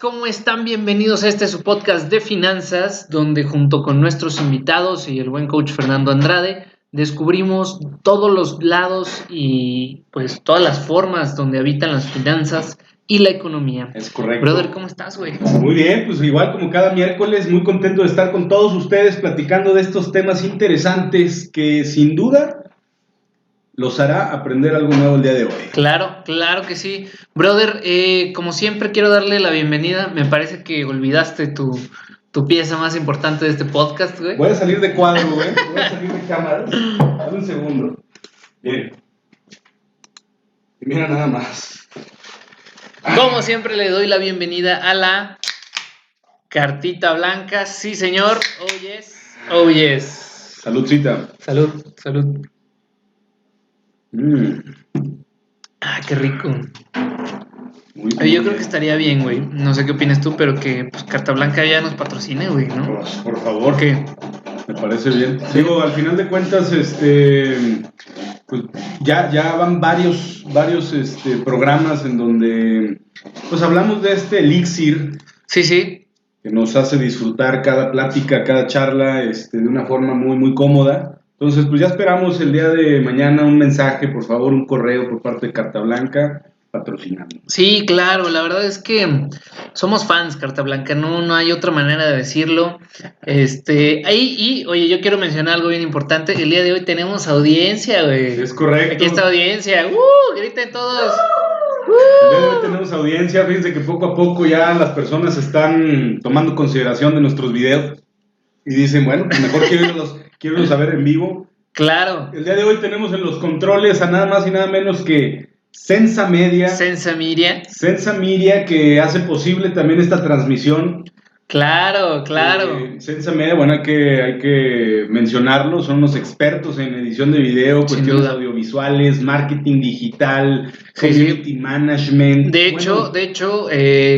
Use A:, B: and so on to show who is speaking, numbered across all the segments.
A: ¿Cómo están? Bienvenidos a su podcast de finanzas, donde junto con nuestros invitados y el buen coach Fernando Andrade, descubrimos todos los lados y pues todas las formas donde habitan las finanzas y la economía.
B: Es correcto.
A: Brother, ¿cómo estás, güey?
B: Muy bien, pues igual como cada miércoles, muy contento de estar con todos ustedes platicando de estos temas interesantes que sin duda los hará aprender algo nuevo el día de hoy.
A: Claro que sí. Brother, como siempre quiero darle la bienvenida. Me parece que olvidaste tu pieza más importante de este podcast, güey.
B: Voy a salir de cuadro, güey. Voy a salir de cámara. Dame un segundo. Bien. Y mira nada más.
A: Como siempre le doy la bienvenida a la cartita blanca. Sí, señor. Oh, yes. Oh, yes.
B: Saludcita.
A: Salud. Ah, qué rico.
B: Muy
A: Yo creo que estaría bien, güey. No sé qué opinas tú, pero que pues, Carta Blanca ya nos patrocine, güey, ¿no?
B: Por favor.
A: ¿Qué?
B: Me parece bien. Digo, al final de cuentas, pues ya van varios programas en donde pues hablamos de este elixir.
A: Sí.
B: Que nos hace disfrutar cada plática, cada charla, de una forma muy, muy cómoda. Entonces, pues ya esperamos el día de mañana un mensaje, por favor, un correo por parte de Carta Blanca, patrocinando.
A: Sí, claro, la verdad es que somos fans, Carta Blanca, no hay otra manera de decirlo. Oye, yo quiero mencionar algo bien importante. El día de hoy tenemos audiencia, güey.
B: Es correcto.
A: Aquí está audiencia. Griten todos.
B: El día de hoy tenemos audiencia. Fíjense que poco a poco ya las personas están tomando consideración de nuestros videos y dicen, bueno, pues mejor quiero irlos a ver en vivo.
A: Claro.
B: El día de hoy tenemos en los controles a nada más y nada menos que Sensa Media, que hace posible también esta transmisión.
A: Claro.
B: Sensa Media, bueno, hay que mencionarlo, son unos expertos en edición de video, cuestiones audiovisuales, marketing digital, community management.
A: De hecho,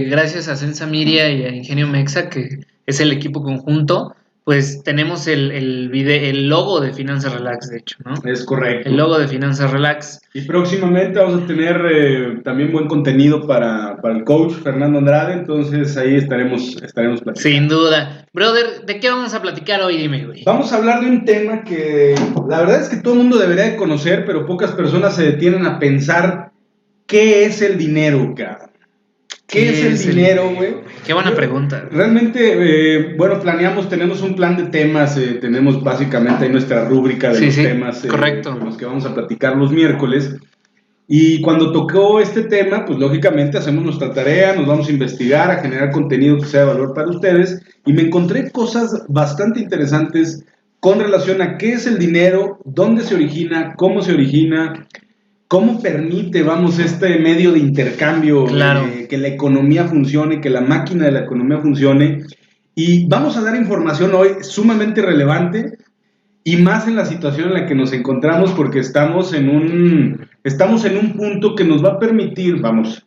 A: gracias a Sensa Media y a Ingenio Mexa, que es el equipo conjunto, pues tenemos el logo de Finanzas Relax, de hecho, ¿no?
B: Es correcto.
A: El logo de Finanzas Relax.
B: Y próximamente vamos a tener también buen contenido para el coach Fernando Andrade, entonces ahí estaremos platicando.
A: Sin duda. Brother, ¿de qué vamos a platicar hoy? Dime, güey.
B: Vamos a hablar de un tema que la verdad es que todo el mundo debería de conocer, pero pocas personas se detienen a pensar qué es el dinero, cabrón. ¿Qué es el dinero, güey?
A: Qué buena pregunta.
B: Realmente, tenemos un plan de temas, tenemos básicamente ahí nuestra rúbrica de los temas
A: correcto.
B: con los que vamos a platicar los miércoles. Y cuando tocó este tema, pues lógicamente hacemos nuestra tarea, nos vamos a investigar, a generar contenido que sea de valor para ustedes. Y me encontré cosas bastante interesantes con relación a qué es el dinero, dónde se origina, cómo se origina, cómo permite, este medio de intercambio,
A: claro,
B: que la economía funcione, que la máquina de la economía funcione. Y vamos a dar información hoy sumamente relevante y más en la situación en la que nos encontramos, porque estamos en un punto que nos va a permitir,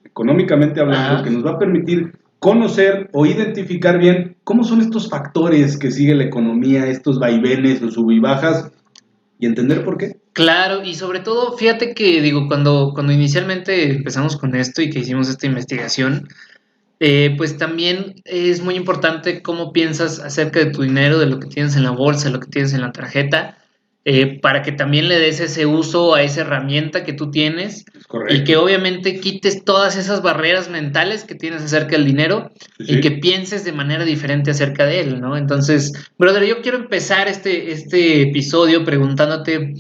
B: económicamente hablando, que nos va a permitir conocer o identificar bien cómo son estos factores que sigue la economía, estos vaivenes, los sub y bajas, y entender por qué.
A: Claro, y sobre todo, fíjate que, cuando inicialmente empezamos con esto y que hicimos esta investigación, pues también es muy importante cómo piensas acerca de tu dinero, de lo que tienes en la bolsa, de lo que tienes en la tarjeta, para que también le des ese uso a esa herramienta que tú tienes.
B: Correcto.
A: Y que obviamente quites todas esas barreras mentales que tienes acerca del dinero, sí. Y que pienses de manera diferente acerca de él, ¿no? Entonces, brother, yo quiero empezar este episodio preguntándote,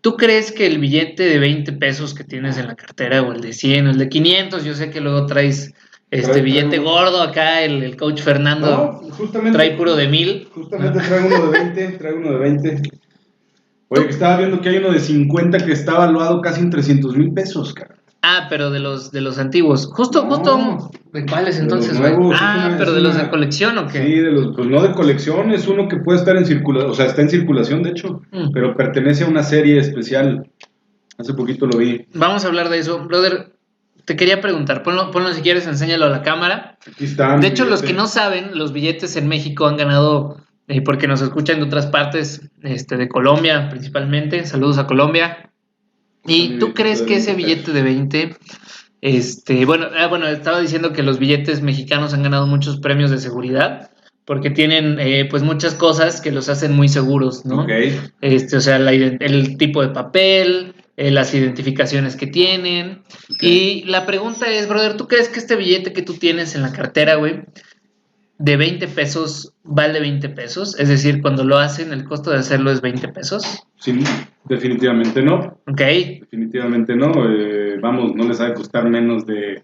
A: ¿tú crees que el billete de 20 pesos que tienes en la cartera, o el de 100, o el de 500, yo sé que luego traes billete gordo acá, el coach Fernando trae puro de 1000.
B: Justamente traigo uno de 20. Oye, que estaba viendo que hay uno de 50 que está valuado casi en 300,000 pesos, cara.
A: Ah, pero de los antiguos. Justo. ¿De cuáles entonces, güey? Pero de los de colección, ¿o qué?
B: Sí, pues no de colección, es uno que puede estar en circulación, o sea, está en circulación, de hecho, pero pertenece a una serie especial. Hace poquito lo vi.
A: Vamos a hablar de eso. Brother, te quería preguntar, ponlo si quieres, enséñalo a la cámara.
B: Aquí está.
A: De hecho, los que no saben, los billetes en México han ganado, porque nos escuchan de otras partes, de Colombia principalmente. Saludos a Colombia. ¿Y tú crees que ese billete de 20 Bueno, estaba diciendo que los billetes mexicanos han ganado muchos premios de seguridad porque tienen pues muchas cosas que los hacen muy seguros, ¿no?
B: Okay.
A: O sea, el tipo de papel, las identificaciones que tienen.
B: Okay.
A: Y la pregunta es, brother, ¿tú crees que este billete que tú tienes en la cartera, güey, de 20 pesos vale 20 pesos? Es decir, cuando lo hacen, el costo de hacerlo es 20 pesos.
B: Sí, definitivamente no.
A: Ok.
B: Definitivamente no. Vamos, no les ha de costar menos de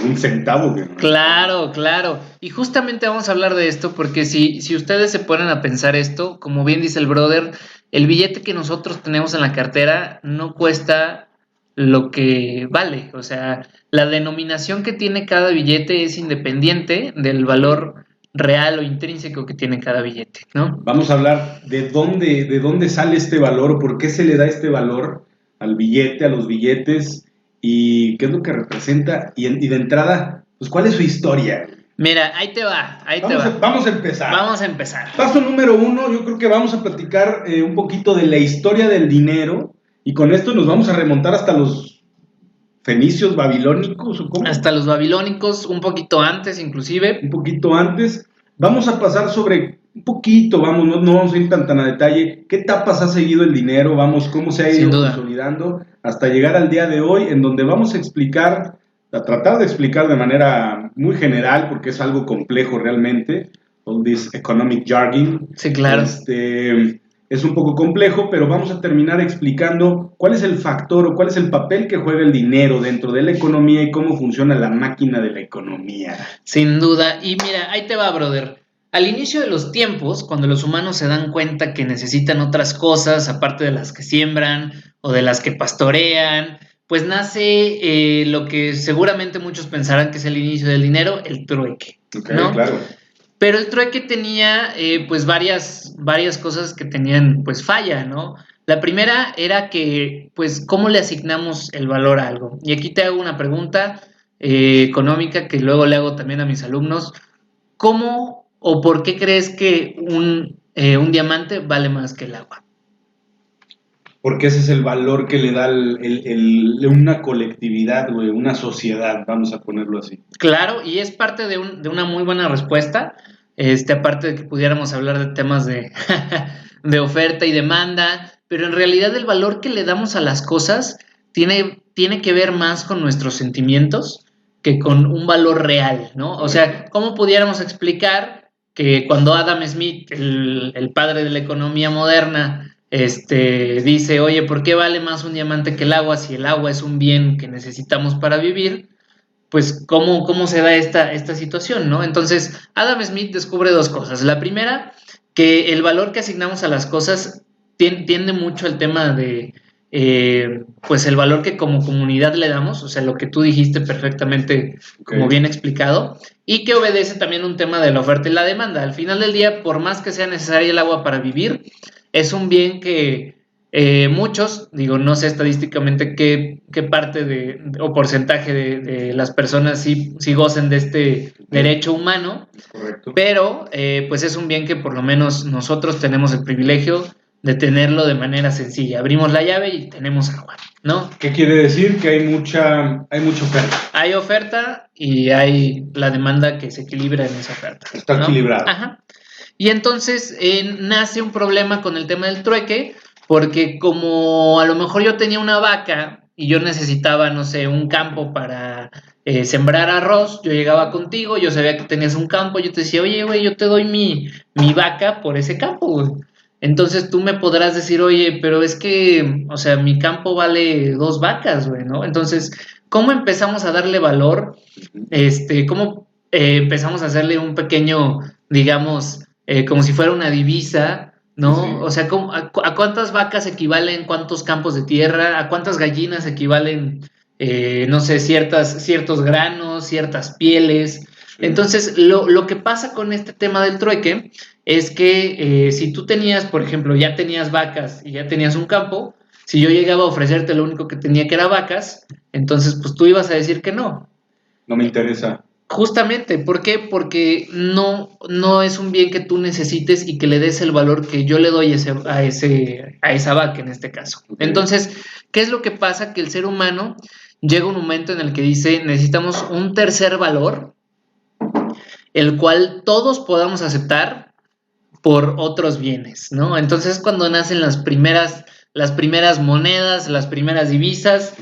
B: un centavo.
A: Claro, claro. Y justamente vamos a hablar de esto porque si ustedes se ponen a pensar esto, como bien dice el brother, el billete que nosotros tenemos en la cartera no cuesta lo que vale. O sea, la denominación que tiene cada billete es independiente del valor real o intrínseco que tiene cada billete, ¿no?
B: Vamos a hablar de dónde sale este valor o por qué se le da este valor al billete, a los billetes y qué es lo que representa y de entrada, pues cuál es su historia.
A: Mira, ahí te va.
B: Vamos a empezar.
A: Vamos a empezar.
B: Paso número 1, yo creo que vamos a platicar un poquito de la historia del dinero y con esto nos vamos a remontar hasta los fenicios, babilónicos o cómo.
A: Hasta los babilónicos, un poquito antes inclusive.
B: Un poquito antes. Vamos a pasar sobre un poquito, vamos, no vamos a ir tan a detalle, qué etapas ha seguido el dinero, vamos, cómo se ha ido consolidando hasta llegar al día de hoy, en donde vamos a tratar de explicar de manera muy general, porque es algo complejo realmente, all this economic jargon.
A: Sí, claro.
B: Es un poco complejo, pero vamos a terminar explicando cuál es el factor o cuál es el papel que juega el dinero dentro de la economía y cómo funciona la máquina de la economía.
A: Sin duda. Y mira, ahí te va, brother. Al inicio de los tiempos, cuando los humanos se dan cuenta que necesitan otras cosas, aparte de las que siembran o de las que pastorean, pues nace lo que seguramente muchos pensarán que es el inicio del dinero, el trueque.
B: Okay,
A: ¿no?
B: Claro.
A: Pero el trueque tenía pues varias cosas que tenían pues falla, ¿no? La primera era que pues cómo le asignamos el valor a algo. Y aquí te hago una pregunta económica que luego le hago también a mis alumnos. ¿Cómo o por qué crees que un diamante vale más que el agua?
B: Porque ese es el valor que le da una colectividad, güey, una sociedad, vamos a ponerlo así.
A: Claro, y es parte de una muy buena respuesta. Aparte de que pudiéramos hablar de temas de, de oferta y demanda, pero en realidad el valor que le damos a las cosas tiene que ver más con nuestros sentimientos que con un valor real, ¿no? O sea, ¿cómo pudiéramos explicar que cuando Adam Smith, el padre de la economía moderna, dice, oye, ¿por qué vale más un diamante que el agua si el agua es un bien que necesitamos para vivir? Pues cómo se da esta situación, ¿no? Entonces, Adam Smith descubre dos cosas. La primera, que el valor que asignamos a las cosas tiende mucho al tema de, pues el valor que como comunidad le damos, o sea, lo que tú dijiste perfectamente, como bien explicado, y que obedece también un tema de la oferta y la demanda. Al final del día, por más que sea necesaria el agua para vivir, es un bien que muchos, digo, no sé estadísticamente qué parte o porcentaje de las personas sí gocen de este derecho humano,
B: correcto,
A: pero pues es un bien que por lo menos nosotros tenemos el privilegio de tenerlo de manera sencilla. Abrimos la llave y tenemos agua, ¿no?
B: ¿Qué quiere decir? Que hay mucha oferta.
A: Hay oferta y hay la demanda que se equilibra en esa oferta.
B: Está equilibrado.
A: Ajá. Y entonces nace un problema con el tema del trueque, porque como a lo mejor yo tenía una vaca y yo necesitaba, no sé, un campo para sembrar arroz, yo llegaba contigo, yo sabía que tenías un campo, yo te decía, oye, güey, yo te doy mi vaca por ese campo, güey. Entonces tú me podrás decir, oye, pero es que, o sea, mi campo vale 2 vacas, güey, ¿no? Entonces, ¿cómo empezamos a darle valor? ¿Cómo empezamos a hacerle un pequeño, digamos, como si fuera una divisa, ¿no? Sí. O sea, ¿a cuántas vacas equivalen cuántos campos de tierra? ¿A cuántas gallinas equivalen, no sé, ciertos granos, ciertas pieles? Sí. Entonces, lo que pasa con este tema del trueque es que si tú tenías, por ejemplo, ya tenías vacas y ya tenías un campo, si yo llegaba a ofrecerte lo único que tenía que era vacas, entonces pues tú ibas a decir que no.
B: No me interesa.
A: Justamente, ¿por qué? Porque no es un bien que tú necesites y que le des el valor que yo le doy a esa vaca en este caso. Okay. Entonces, ¿qué es lo que pasa? Que el ser humano llega un momento en el que dice, necesitamos un tercer valor, el cual todos podamos aceptar por otros bienes, ¿no? Entonces cuando nacen las primeras monedas, las primeras divisas,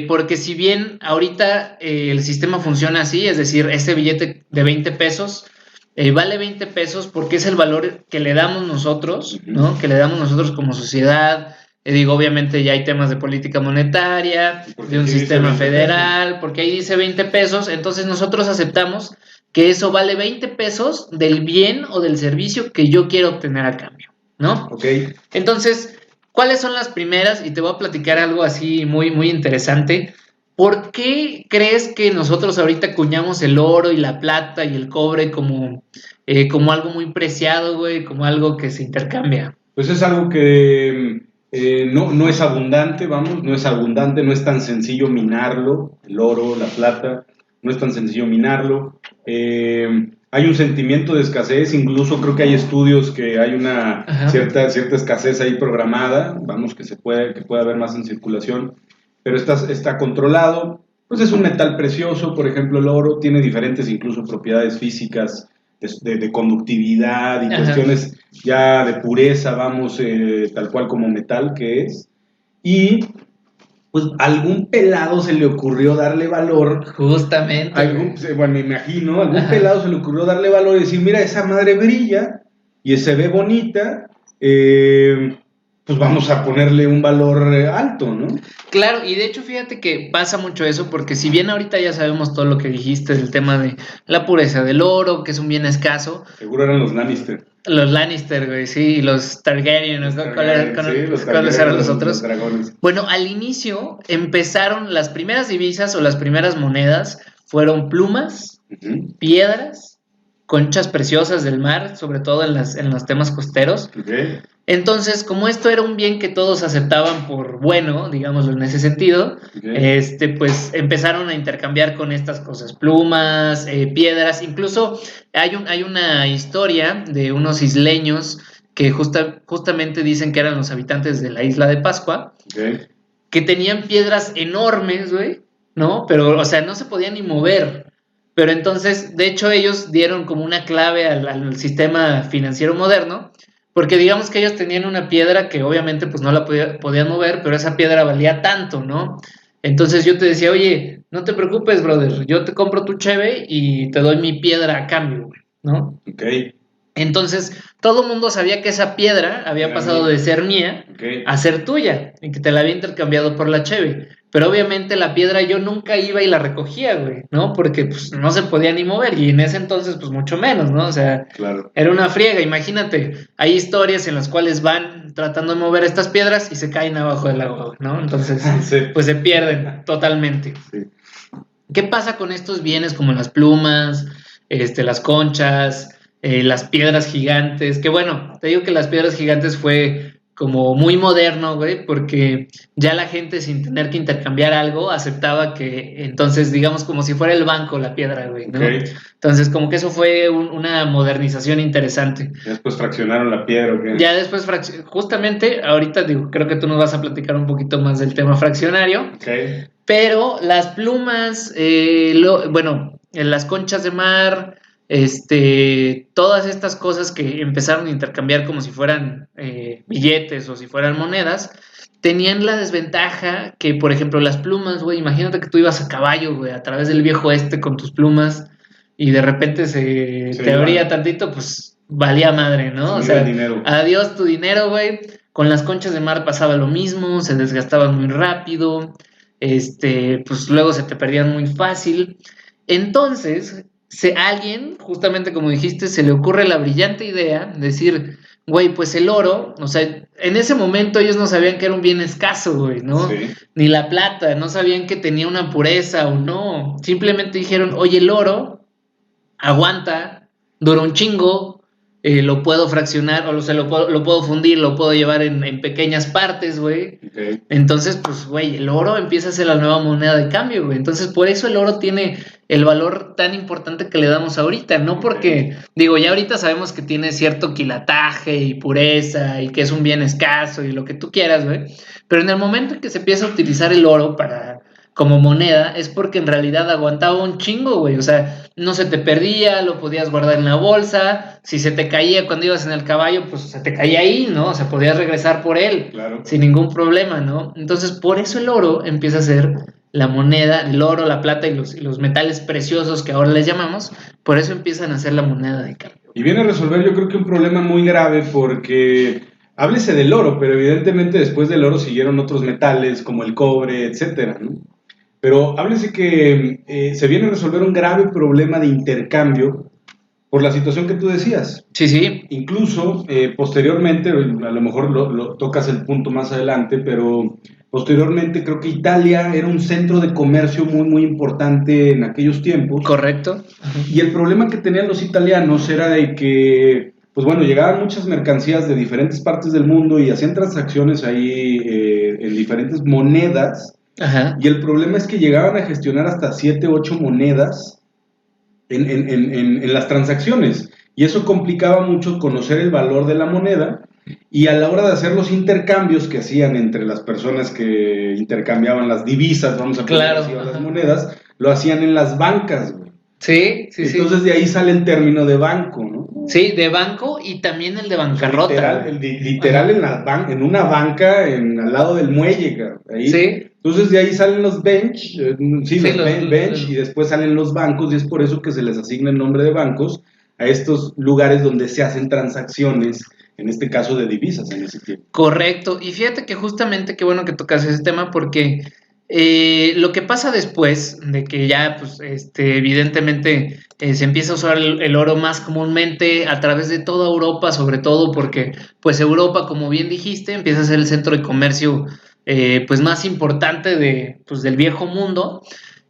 A: porque si bien ahorita el sistema funciona así, es decir, ese billete de 20 pesos vale 20 pesos porque es el valor que le damos nosotros, ¿no? Que le damos nosotros como sociedad. Digo, obviamente ya hay temas de política monetaria, de un sistema federal, porque ahí dice 20 pesos, entonces nosotros aceptamos que eso vale 20 pesos del bien o del servicio que yo quiero obtener a cambio, ¿no?
B: Ok.
A: Entonces, ¿cuáles son las primeras? Y te voy a platicar algo así muy, muy interesante. ¿Por qué crees que nosotros ahorita acuñamos el oro y la plata y el cobre como algo muy preciado, güey? Como algo que se intercambia.
B: Pues es algo que no es abundante, vamos, no es abundante, no es tan sencillo minarlo, el oro, la plata, no es tan sencillo minarlo. Hay un sentimiento de escasez, incluso creo que hay estudios que hay una cierta escasez ahí programada, vamos, que puede haber más en circulación, pero está controlado. Pues es un metal precioso, por ejemplo, el oro tiene diferentes incluso propiedades físicas de conductividad y cuestiones ya de pureza, vamos, tal cual como metal que es. Y pues algún pelado se le ocurrió darle valor.
A: Justamente.
B: Bueno, me imagino, algún pelado se le ocurrió darle valor y decir, mira, esa madre brilla y se ve bonita, pues vamos a ponerle un valor alto, ¿no?
A: Claro, y de hecho fíjate que pasa mucho eso, porque si bien ahorita ya sabemos todo lo que dijiste del tema de la pureza del oro, que es un bien escaso.
B: Seguro eran los Lannister.
A: Los Lannister, güey, sí, y los Targaryen, ¿no? ¿Cuáles eran los otros?
B: Los dragones.
A: Bueno, al inicio empezaron las primeras divisas o las primeras monedas, fueron plumas, piedras, conchas preciosas del mar, sobre todo en los temas costeros. Entonces, como esto era un bien que todos aceptaban por bueno, digámoslo en ese sentido, pues empezaron a intercambiar con estas cosas, plumas, piedras. Incluso hay una historia de unos isleños que justamente dicen que eran los habitantes de la isla de Pascua, que tenían piedras enormes, güey, ¿no? Pero, o sea, no se podían ni mover. Pero entonces, de hecho, ellos dieron como una clave al sistema financiero moderno, porque digamos que ellos tenían una piedra que obviamente pues no la podían mover, pero esa piedra valía tanto, ¿no? Entonces yo te decía, oye, no te preocupes, brother, yo te compro tu cheve y te doy mi piedra a cambio, ¿no? Entonces, todo el mundo sabía que esa piedra había pasado de ser mía a ser tuya, y que te la había intercambiado por la cheve. Pero obviamente la piedra yo nunca iba y la recogía, güey, ¿no? Porque pues no se podía ni mover, y en ese entonces pues mucho menos, ¿no? O sea, Era una friega. Imagínate, hay historias en las cuales van tratando de mover estas piedras y se caen abajo del agua, ¿no? Entonces, pues se pierden totalmente. ¿Qué pasa con estos bienes como las plumas, las conchas, las piedras gigantes? Que bueno, te digo que las piedras gigantes fue como muy moderno, güey, porque ya la gente sin tener que intercambiar algo aceptaba que, entonces, digamos, como si fuera el banco la piedra, güey, ¿no? Entonces, como que eso fue una modernización interesante.
B: ¿Ya después fraccionaron la piedra o qué?
A: Ya después, justamente, ahorita digo, creo que tú nos vas a platicar un poquito más del tema fraccionario. Pero las plumas, las conchas de mar, todas estas cosas que empezaron a intercambiar como si fueran billetes o si fueran monedas, tenían la desventaja que, por ejemplo, las plumas, güey, imagínate que tú ibas a caballo, güey, a través del viejo con tus plumas y de repente te abría tantito, pues valía madre, ¿no? O sea, adiós tu dinero, güey. Con las conchas de mar pasaba lo mismo, se desgastaban muy rápido, pues luego se te perdían muy fácil. Entonces, alguien, justamente como dijiste, se le ocurre la brillante idea de decir, güey, pues el oro, o sea, en ese momento ellos no sabían que era un bien escaso, güey, ¿no? Ni la plata, no sabían que tenía una pureza o no. Simplemente dijeron, oye, el oro aguanta, dura un chingo, lo puedo fraccionar, o sea, lo puedo fundir, lo puedo llevar en pequeñas partes, güey. Entonces, pues, güey, el oro empieza a ser la nueva moneda de cambio, güey. Entonces, por eso el oro tiene el valor tan importante que le damos ahorita, no porque, digo, ya ahorita sabemos que tiene cierto quilataje y pureza y que es un bien escaso y lo que tú quieras, güey. Pero en el momento en que se empieza a utilizar el oro como moneda, es porque en realidad aguantaba un chingo, güey. O sea, no se te perdía, lo podías guardar en la bolsa. Si se te caía cuando ibas en el caballo, pues se te caía ahí, ¿no? O sea, podías regresar por él,
B: Claro.
A: sin ningún problema, ¿no? Entonces, por eso el oro empieza a ser la moneda, el oro, la plata y los metales preciosos que ahora les llamamos, por eso empiezan a ser la moneda de cambio.
B: Y viene a resolver, yo creo que un problema muy grave, porque háblese del oro, pero evidentemente después del oro siguieron otros metales como el cobre, etcétera, ¿no? Pero háblese que se viene a resolver un grave problema de intercambio por la situación que tú decías.
A: Sí, sí.
B: Incluso, posteriormente, a lo mejor lo tocas el punto más adelante, pero posteriormente creo que Italia era un centro de comercio muy, muy importante en aquellos tiempos.
A: Correcto.
B: Y el problema que tenían los italianos era de que, pues bueno, llegaban muchas mercancías de diferentes partes del mundo y hacían transacciones ahí en diferentes monedas.
A: Ajá.
B: Y el problema es que llegaban a gestionar hasta 7, 8 monedas en las transacciones. Y eso complicaba mucho conocer el valor de la moneda. Y a la hora de hacer los intercambios que hacían entre las personas que intercambiaban las divisas, vamos a poner así, o las monedas, lo hacían en las bancas, güey.
A: Sí, sí, sí.
B: Entonces de ahí sale el término de banco, ¿no?
A: Sí, de banco y también el de bancarrota.
B: Literal en una banca al lado del muelle, cabrón, ahí.
A: Sí.
B: Entonces de ahí salen los bench,
A: los
B: bench, y después salen los bancos, y es por eso que se les asigna el nombre de bancos a estos lugares donde se hacen transacciones, en este caso de divisas en ese tiempo.
A: Correcto, y fíjate que justamente qué bueno que tocas ese tema porque lo que pasa después de que ya, pues, evidentemente se empieza a usar el oro más comúnmente a través de toda Europa, sobre todo porque, pues, Europa, como bien dijiste, empieza a ser el centro de comercio, pues, más importante pues, del viejo mundo.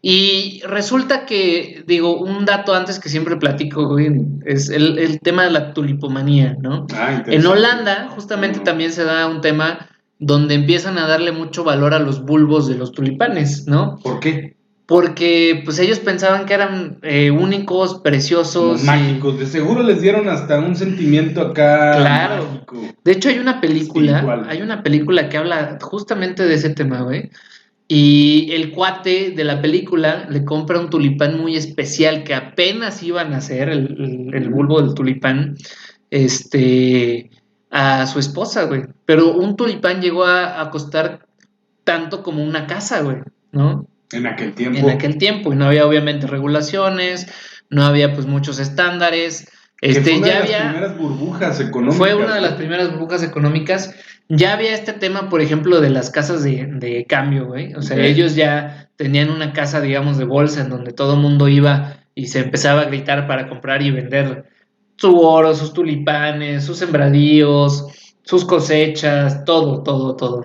A: Y resulta que, digo, un dato antes que siempre platico, güey, es el tema de la tulipomanía, ¿no? En Holanda, justamente también se da un tema donde empiezan a darle mucho valor a los bulbos de los tulipanes, ¿no?
B: ¿Por qué?
A: Porque, pues, ellos pensaban que eran únicos, preciosos.
B: Mágicos, de seguro les dieron hasta un sentimiento acá.
A: Claro. Mágico. De hecho, hay una película que habla justamente de ese tema, güey. Y el cuate de la película le compra un tulipán muy especial que apenas iban a hacer, el bulbo del tulipán, a su esposa, güey. Pero un tulipán llegó a costar tanto como una casa, güey, ¿no?
B: En aquel tiempo.
A: Y no había obviamente regulaciones, no había pues muchos estándares.
B: Fue una de las primeras burbujas económicas.
A: Fue una de las primeras burbujas económicas. Ya había este tema, por ejemplo, de las casas de cambio, güey. O sea, ellos ya tenían una casa, digamos, de bolsa en donde todo el mundo iba y se empezaba a gritar para comprar y vender su oro, sus tulipanes, sus sembradíos, sus cosechas, todo,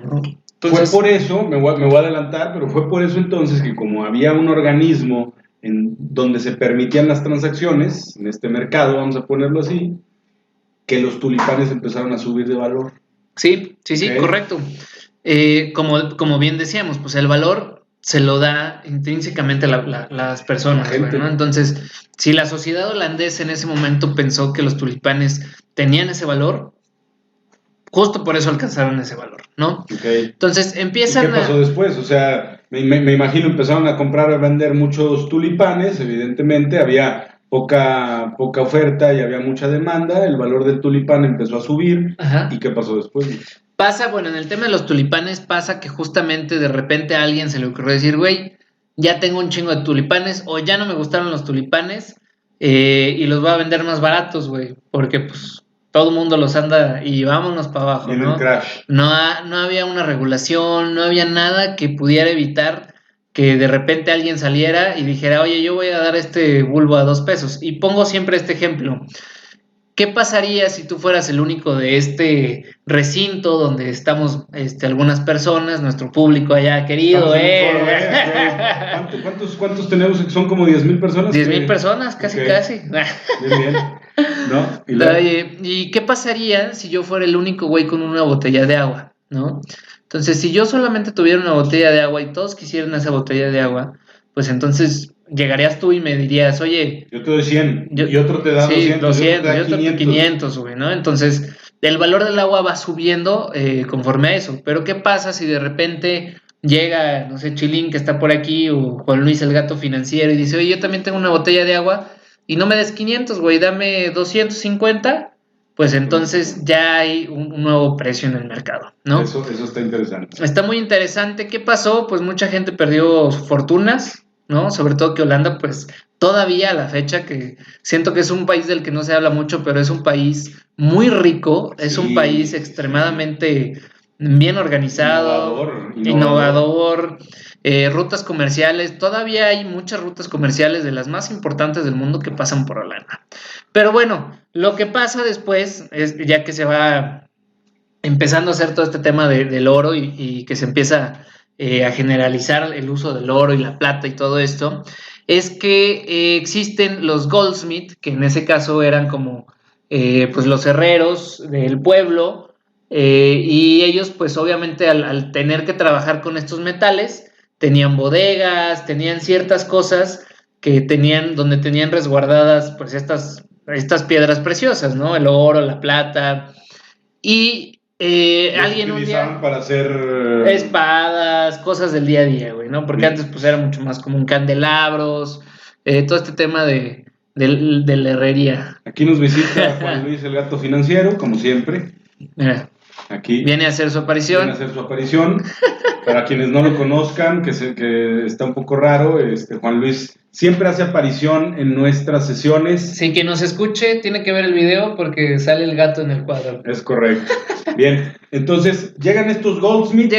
A: ¿no?
B: Entonces, fue por eso, me voy a adelantar, pero fue por eso entonces que como había un organismo en donde se permitían las transacciones, en este mercado, vamos a ponerlo así, que los tulipanes empezaron a subir de valor.
A: Sí, correcto. Como bien decíamos, pues el valor se lo da intrínsecamente las personas, ¿no? Entonces, si la sociedad holandesa en ese momento pensó que los tulipanes tenían ese valor, justo por eso alcanzaron ese valor, ¿no?
B: Okay.
A: Entonces empiezan.
B: ¿Y qué pasó después? O sea, me imagino empezaron a comprar y a vender muchos tulipanes, evidentemente había poca oferta y había mucha demanda, el valor del tulipán empezó a subir. Ajá. ¿Y qué pasó después?
A: Bueno, en el tema de los tulipanes pasa que justamente de repente a alguien se le ocurrió decir, güey, ya tengo un chingo de tulipanes o ya no me gustaron los tulipanes y los voy a vender más baratos, güey, porque pues todo el mundo los anda y vámonos para abajo,
B: en
A: ¿no?
B: El crash.
A: No había una regulación, no había nada que pudiera evitar que de repente alguien saliera y dijera, oye, yo voy a dar este bulbo a 2 pesos. Y pongo siempre este ejemplo. ¿Qué pasaría si tú fueras el único de este recinto donde estamos algunas personas, nuestro público allá querido?
B: ¿Cuántos tenemos? ¿Son como 10,000 personas?
A: 10,000 personas, casi.
B: Bien. ¿No?
A: ¿Y qué pasaría si yo fuera el único güey con una botella de agua, ¿no? Entonces, si yo solamente tuviera una botella de agua y todos quisieran esa botella de agua, pues entonces llegarías tú y me dirías, oye...
B: Yo te doy 100, y otro te da 200,
A: y otro 500, güey, ¿no? Entonces, el valor del agua va subiendo conforme a eso. Pero, ¿qué pasa si de repente llega, no sé, Chilín que está por aquí, o Juan Luis el gato financiero, y dice, oye, yo también tengo una botella de agua, y no me des 500, güey, dame 250, pues entonces ya hay un nuevo precio en el mercado, ¿no?
B: Eso está interesante.
A: Está muy interesante. ¿Qué pasó? Pues mucha gente perdió fortunas, ¿no? Sobre todo que Holanda, pues todavía a la fecha, que siento que es un país del que no se habla mucho, pero es un país muy rico, es un país extremadamente bien organizado, innovador, rutas comerciales, todavía hay muchas rutas comerciales de las más importantes del mundo que pasan por Holanda. Pero bueno, lo que pasa después es ya que se va empezando a hacer todo este tema del oro y que se empieza a generalizar el uso del oro y la plata y todo esto, es que existen los goldsmith, que en ese caso eran como pues los herreros del pueblo, y ellos pues obviamente al tener que trabajar con estos metales, tenían bodegas, tenían ciertas cosas que tenían, donde tenían resguardadas pues estas piedras preciosas, ¿no? El oro, la plata, y alguien un día
B: para hacer
A: espadas, cosas del día a día, güey, ¿no? Porque antes pues era mucho más común candelabros, todo este tema de la herrería.
B: Aquí nos visita Juan Luis el gato financiero, como siempre.
A: Mira,
B: aquí
A: viene a hacer su aparición.
B: Para quienes no lo conozcan, que está un poco raro, Juan Luis siempre hace aparición en nuestras sesiones.
A: Sin que nos escuche, tiene que ver el video porque sale el gato en el cuadro.
B: Es correcto. Bien, entonces llegan estos goldsmiths,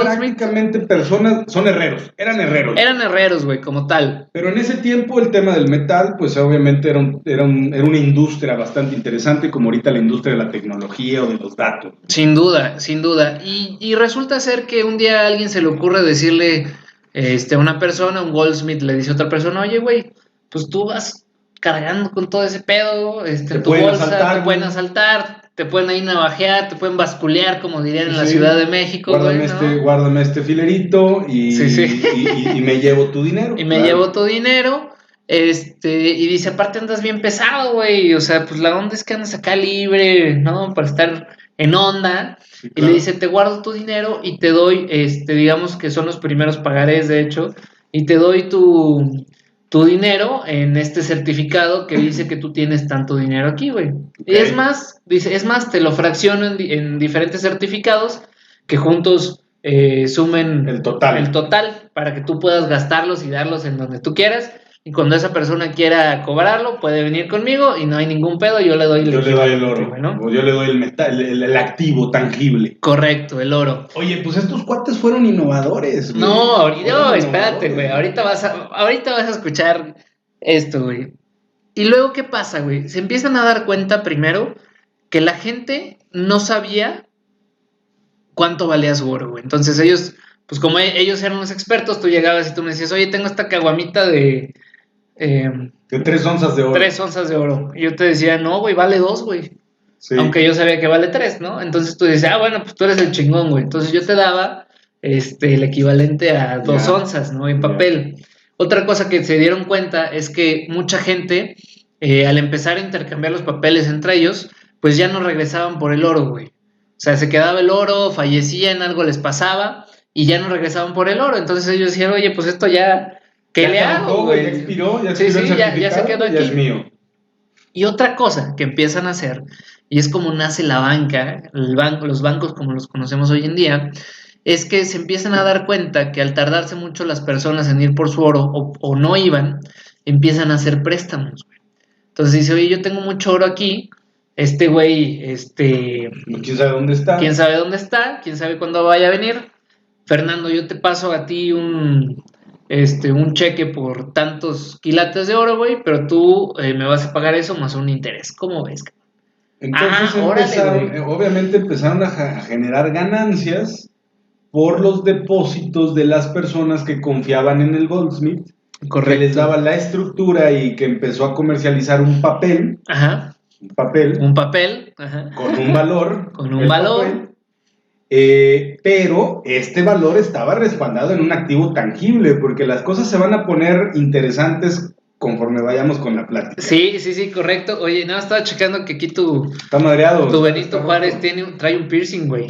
B: prácticamente personas, eran herreros.
A: Eran herreros, güey, como tal.
B: Pero en ese tiempo el tema del metal, pues obviamente era una industria bastante interesante, como ahorita la industria de la tecnología o de los datos.
A: Sin duda, sin duda. Y resulta ser que un día a alguien se le ocurre decirle a una persona, un goldsmith le dice a otra persona, oye, güey, pues tú vas cargando con todo ese pedo, en tu bolsa, te pueden asaltar, te pueden ahí navajear, te pueden basculear, como dirían en la Ciudad de México,
B: guárdame, güey, ¿no? Guárdame este filerito y me llevo tu dinero.
A: Y me llevo tu dinero, y dice, aparte andas bien pesado, güey, o sea, pues la onda es que andas acá libre, ¿no? Para estar en onda. Sí, claro. Y le dice, te guardo tu dinero y te doy, digamos que son los primeros pagarés, de hecho, y te doy tu dinero en este certificado que dice que tú tienes tanto dinero aquí, güey. Okay. Y es más, te lo fracciono en diferentes certificados que juntos sumen
B: el total
A: para que tú puedas gastarlos y darlos en donde tú quieras. Y cuando esa persona quiera cobrarlo, puede venir conmigo y no hay ningún pedo, yo le doy
B: el oro, ¿no? O yo le doy el metal, el activo tangible.
A: Correcto, el oro.
B: Oye, pues estos cuates fueron innovadores, güey.
A: No, espérate, güey, ahorita vas a escuchar esto, güey. Y luego, ¿qué pasa, güey? Se empiezan a dar cuenta primero que la gente no sabía cuánto valía su oro, güey. Entonces ellos, pues como ellos eran los expertos, tú llegabas y tú me decías, oye, tengo esta caguamita de
B: 3 onzas de oro.
A: 3 onzas de oro. Y yo te decía, no, güey, vale 2, güey. Sí. Aunque yo sabía que vale 3, ¿no? Entonces tú dices, bueno, pues tú eres el chingón, güey. Entonces yo te daba el equivalente a 2 onzas, ¿no? En papel. Otra cosa que se dieron cuenta es que mucha gente, al empezar a intercambiar los papeles entre ellos, pues ya no regresaban por el oro, güey. O sea, se quedaba el oro, fallecían, algo les pasaba y ya no regresaban por el oro. Entonces ellos decían, oye, pues esto ya... ¿Qué le hago, güey?
B: Ya expiró
A: sí, ya se quedó aquí.
B: Ya es mío.
A: Y otra cosa que empiezan a hacer, y es como nace la banca, los bancos como los conocemos hoy en día, es que se empiezan a dar cuenta que al tardarse mucho las personas en ir por su oro o no iban, empiezan a hacer préstamos, güey. Entonces dice, oye, yo tengo mucho oro aquí, güey,
B: ¿quién sabe dónde está?
A: ¿Quién sabe dónde está? ¿Quién sabe cuándo vaya a venir? Fernando, yo te paso a ti un cheque por tantos quilates de oro, güey, pero tú me vas a pagar eso más un interés. ¿Cómo ves?
B: Entonces obviamente empezaron a generar ganancias por los depósitos de las personas que confiaban en el goldsmith. Correcto. Que les daba la estructura y que empezó a comercializar un papel.
A: Ajá. Un papel. Ajá.
B: Con un valor.
A: Con un valor. Papel.
B: Pero este valor estaba respaldado en un activo tangible, porque las cosas se van a poner interesantes conforme vayamos con la plática.
A: Sí, correcto. Oye, no, estaba checando que aquí
B: está madreado.
A: Tu Benito Juárez trae un piercing, güey.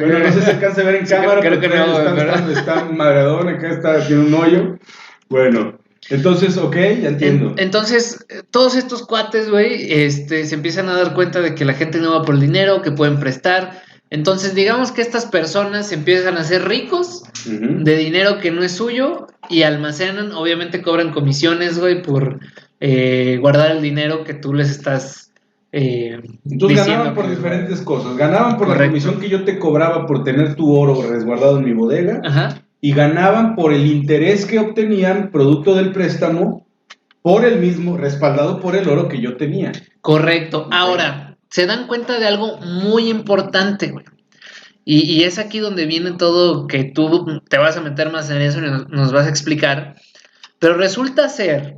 B: Bueno, no sé si alcanza a ver en cámara,
A: creo que no,
B: está madreadón, acá tiene un hoyo. Bueno, entonces, ok, ya entiendo.
A: Entonces, todos estos cuates, güey, se empiezan a dar cuenta de que la gente no va por el dinero, que pueden prestar. Entonces, digamos que estas personas empiezan a ser ricos de dinero que no es suyo y almacenan, obviamente cobran comisiones, güey, por guardar el dinero que tú les estás
B: entonces ganaban por diferentes cosas. Ganaban por la comisión que yo te cobraba por tener tu oro resguardado en mi bodega.
A: Ajá.
B: Y ganaban por el interés que obtenían producto del préstamo por el mismo, respaldado por el oro que yo tenía.
A: Correcto. Ahora, se dan cuenta de algo muy importante, güey. Y es aquí donde viene todo que tú te vas a meter más en eso y nos vas a explicar. Pero resulta ser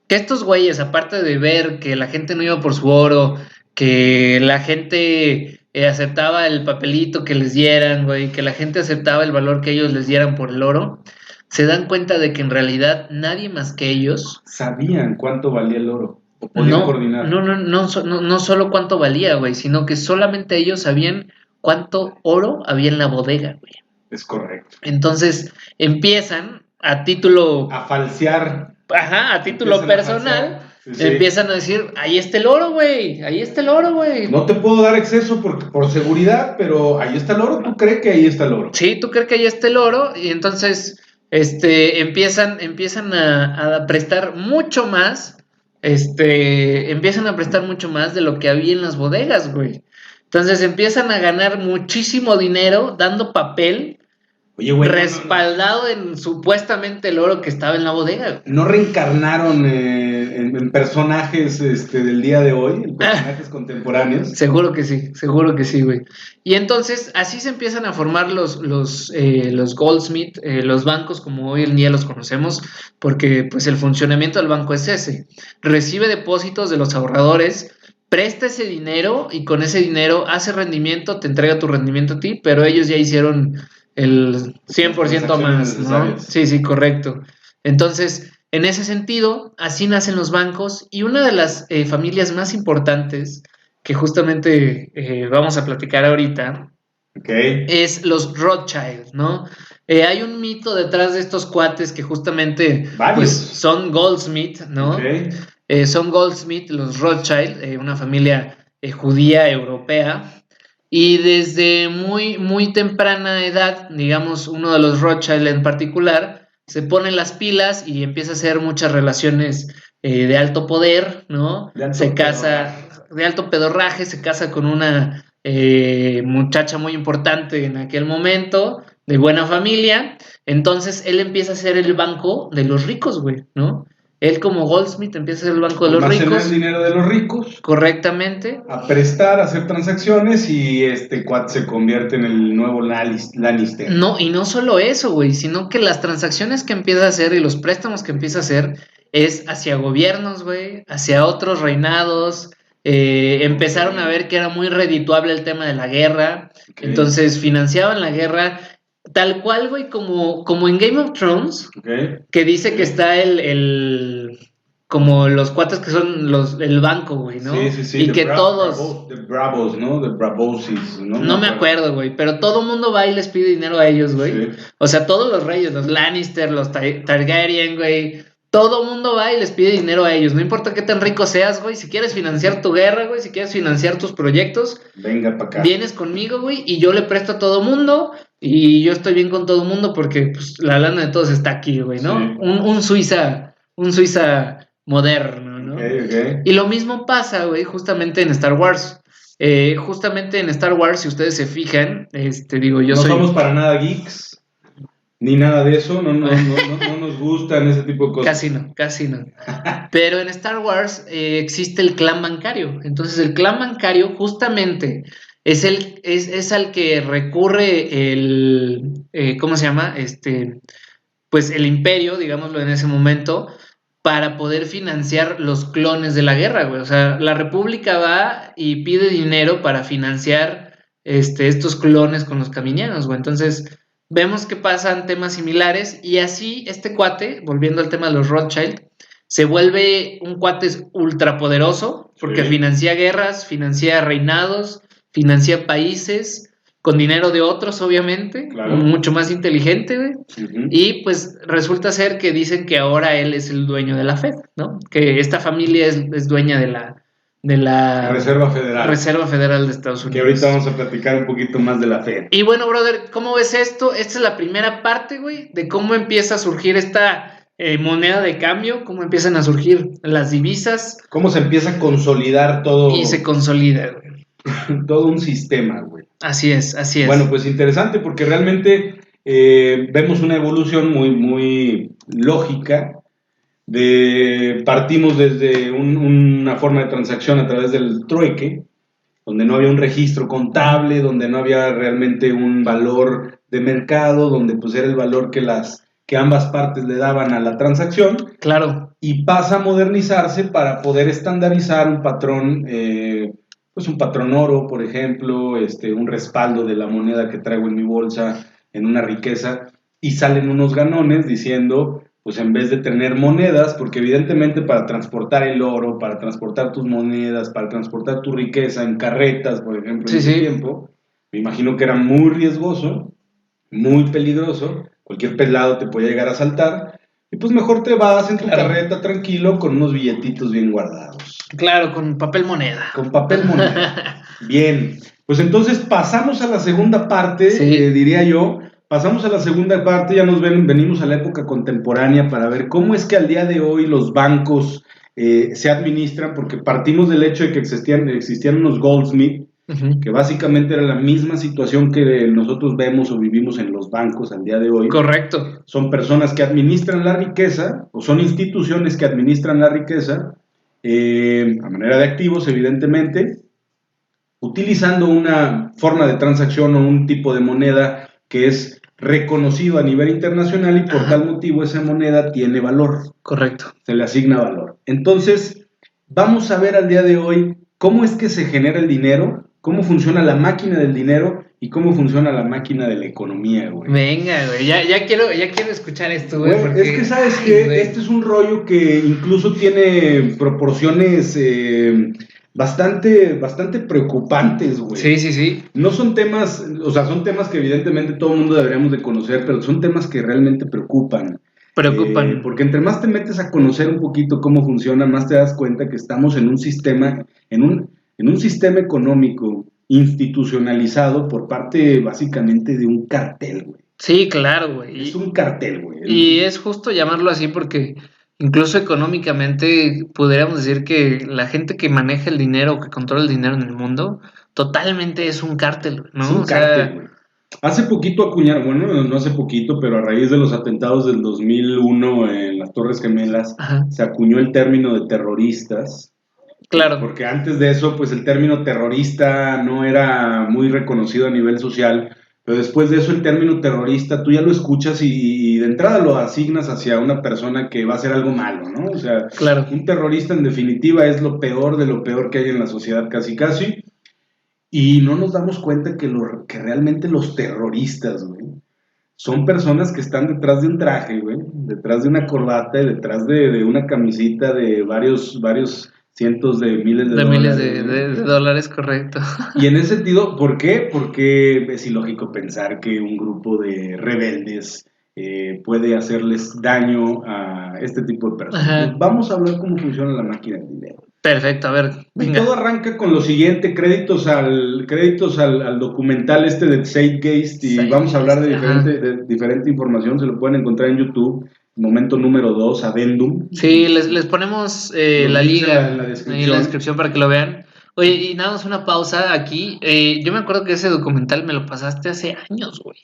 A: que estos güeyes, aparte de ver que la gente no iba por su oro, que la gente aceptaba el papelito que les dieran, güey, que la gente aceptaba el valor que ellos les dieran por el oro, se dan cuenta de que en realidad nadie más que ellos
B: sabían cuánto valía el oro o podían coordinar.
A: No solo cuánto valía, güey, sino que solamente ellos sabían cuánto oro había en la bodega, güey.
B: Es correcto.
A: Entonces empiezan a título...
B: a falsear.
A: Ajá, a título personal, empiezan a decir, ahí está el oro, güey, ahí está el oro, güey.
B: No te puedo dar acceso por seguridad, pero ahí está el oro, ¿tú crees que ahí está el oro?
A: Sí, tú crees que ahí está el oro, y entonces empiezan a prestar mucho más, empiezan a prestar mucho más de lo que había en las bodegas, güey. Entonces empiezan a ganar muchísimo dinero dando papel. Oye, güey, respaldado en supuestamente el oro que estaba en la bodega.
B: ¿No reencarnaron en personajes del día de hoy, en personajes contemporáneos?
A: Seguro que sí, güey. Y entonces así se empiezan a formar los Goldsmith, los bancos como hoy en día los conocemos, porque pues el funcionamiento del banco es ese. Recibe depósitos de los ahorradores, presta ese dinero y con ese dinero hace rendimiento, te entrega tu rendimiento a ti, pero ellos ya hicieron el 100% más, ¿no? Sí, correcto. Entonces, en ese sentido, así nacen los bancos y una de las familias más importantes que justamente vamos a platicar ahorita es los Rothschild, ¿no? Hay un mito detrás de estos cuates que justamente pues, son Goldsmith, ¿no? Son Goldsmith, los Rothschild, una familia judía europea. Y desde muy, muy temprana edad, digamos, uno de los Rothschild en particular, se pone las pilas y empieza a hacer muchas relaciones de alto poder, ¿no? Se casa, de alto pedorraje, se casa con una muchacha muy importante en aquel momento, de buena familia. Entonces, él empieza a ser el banco de los ricos, güey, ¿no? Él como Goldsmith empieza a ser el banco de los ricos.
B: Almacenar el dinero de los ricos.
A: Correctamente.
B: A prestar, a hacer transacciones y este cuate se convierte en el nuevo Lannister.
A: No, y no solo eso, güey, sino que las transacciones que empieza a hacer y los préstamos que empieza a hacer es hacia gobiernos, güey, hacia otros reinados. Empezaron a ver que era muy redituable el tema de la guerra. Entonces financiaban la guerra. Tal cual, güey, como en Game of Thrones, que dice que está como los cuates que son el banco, güey, ¿no?
B: Sí.
A: Y que todos...
B: The Bravos, ¿no? The Bravosis, ¿no?
A: No me acuerdo, güey, pero todo mundo va y les pide dinero a ellos, güey. Sí. O sea, todos los reyes, los Lannister, los Targaryen, güey, todo mundo va y les pide dinero a ellos. No importa qué tan rico seas, güey, si quieres financiar tu guerra, güey, si quieres financiar tus proyectos,
B: venga para acá.
A: Vienes conmigo, güey, y yo le presto a todo mundo. Y yo estoy bien con todo el mundo porque pues, la lana de todos está aquí, güey, ¿no? Sí. Un Suiza moderno, ¿no?
B: Okay.
A: Y lo mismo pasa, güey, justamente en Star Wars. Justamente en Star Wars, si ustedes se fijan,
B: no somos para nada geeks, ni nada de eso, no nos gustan ese tipo de cosas.
A: Casi no. Pero en Star Wars existe el clan bancario. Entonces el clan bancario justamente... Es al que recurre ¿cómo se llama? Pues el imperio, digámoslo en ese momento, para poder financiar los clones de la guerra, güey. O sea, la república va y pide dinero para financiar estos clones con los caminianos, güey. Entonces, vemos que pasan temas similares y así este cuate, volviendo al tema de los Rothschild, se vuelve un cuate ultrapoderoso porque financia guerras, financia reinados, financia países, con dinero de otros, obviamente,
B: Claro.
A: mucho más inteligente, güey.
B: Ujú.
A: Y pues resulta ser que dicen que ahora él es el dueño de la Fed, ¿no? Que esta familia es dueña de la
B: Reserva Federal.
A: Reserva Federal de Estados Unidos.
B: Que ahorita vamos a platicar un poquito más de la Fed.
A: Y bueno, brother, ¿cómo ves esto? Esta es la primera parte, güey, de cómo empieza a surgir esta moneda de cambio, cómo empiezan a surgir las divisas.
B: Cómo se empieza a consolidar todo.
A: Y se consolida, güey.
B: Todo un sistema, güey.
A: Así es, así es.
B: Bueno, pues interesante porque realmente vemos una evolución muy, muy lógica. Partimos desde una forma de transacción a través del trueque, donde no había un registro contable, donde no había realmente un valor de mercado, donde pues era el valor que ambas partes le daban a la transacción.
A: Claro.
B: Y pasa a modernizarse para poder estandarizar un patrón, pues un patrón oro, por ejemplo, un respaldo de la moneda que traigo en mi bolsa, en una riqueza, y salen unos ganones diciendo, pues en vez de tener monedas, porque evidentemente para transportar el oro, para transportar tus monedas, para transportar tu riqueza en carretas, por ejemplo, en ese tiempo, me imagino que era muy riesgoso, muy peligroso, cualquier pelado te podía llegar a asaltar, y pues mejor te vas en tu carreta tranquilo con unos billetitos bien guardados.
A: Claro, con papel moneda.
B: Con papel moneda. Bien, pues entonces pasamos a la segunda parte, diría yo. Pasamos a la segunda parte, ya venimos a la época contemporánea para ver cómo es que al día de hoy los bancos se administran, porque partimos del hecho de que existían unos Goldsmith, que básicamente era la misma situación que nosotros vemos o vivimos en los bancos al día de hoy.
A: Correcto.
B: Son personas que administran la riqueza, o son instituciones que administran la riqueza, a manera de activos, evidentemente, utilizando una forma de transacción o un tipo de moneda que es reconocido a nivel internacional y por tal motivo esa moneda tiene valor.
A: Correcto.
B: Se le asigna valor. Entonces, vamos a ver al día de hoy cómo es que se genera el dinero, cómo funciona la máquina del dinero y cómo funciona la máquina de la economía, güey.
A: Venga, güey, ya quiero escuchar esto, güey.
B: Porque... Es que sabes que este es un rollo que incluso tiene proporciones bastante preocupantes, güey.
A: Sí.
B: No son temas, o sea, son temas que evidentemente todo el mundo deberíamos de conocer, pero son temas que realmente preocupan. Porque entre más te metes a conocer un poquito cómo funciona, más te das cuenta que estamos en un sistema, en un sistema económico institucionalizado por parte básicamente de un cartel, güey.
A: Sí, claro, güey.
B: Es un cartel, güey.
A: Y es justo llamarlo así porque incluso económicamente podríamos decir que la gente que maneja el dinero, que controla el dinero en el mundo, totalmente es un cártel, ¿no?
B: Es un cártel, güey. Hace poquito acuñaron, bueno, no hace poquito, pero a raíz de los atentados del 2001 en las Torres Gemelas, se acuñó el término de terroristas.
A: Claro.
B: Porque antes de eso, pues el término terrorista no era muy reconocido a nivel social, pero después de eso el término terrorista tú ya lo escuchas y de entrada lo asignas hacia una persona que va a hacer algo malo, ¿no? O sea,
A: claro.
B: Un terrorista en definitiva es lo peor de lo peor que hay en la sociedad casi. Y no nos damos cuenta que realmente los terroristas, güey, son personas que están detrás de un traje, güey, detrás de una corbata y detrás de una camisita de varios cientos de miles de dólares.
A: Miles de dólares, correcto.
B: Y en ese sentido, ¿por qué? Porque es ilógico pensar que un grupo de rebeldes puede hacerles daño a este tipo de personas. Vamos a hablar cómo funciona la máquina del dinero.
A: Perfecto, a ver, venga.
B: Y todo arranca con lo siguiente, créditos al documental de Zeitgeist, y vamos a hablar de diferente información, se lo pueden encontrar en YouTube, momento número 2, Addendum.
A: Sí, les ponemos la liga en la descripción para que lo vean. Oye, y nada más una pausa aquí, yo me acuerdo que ese documental me lo pasaste hace años, güey.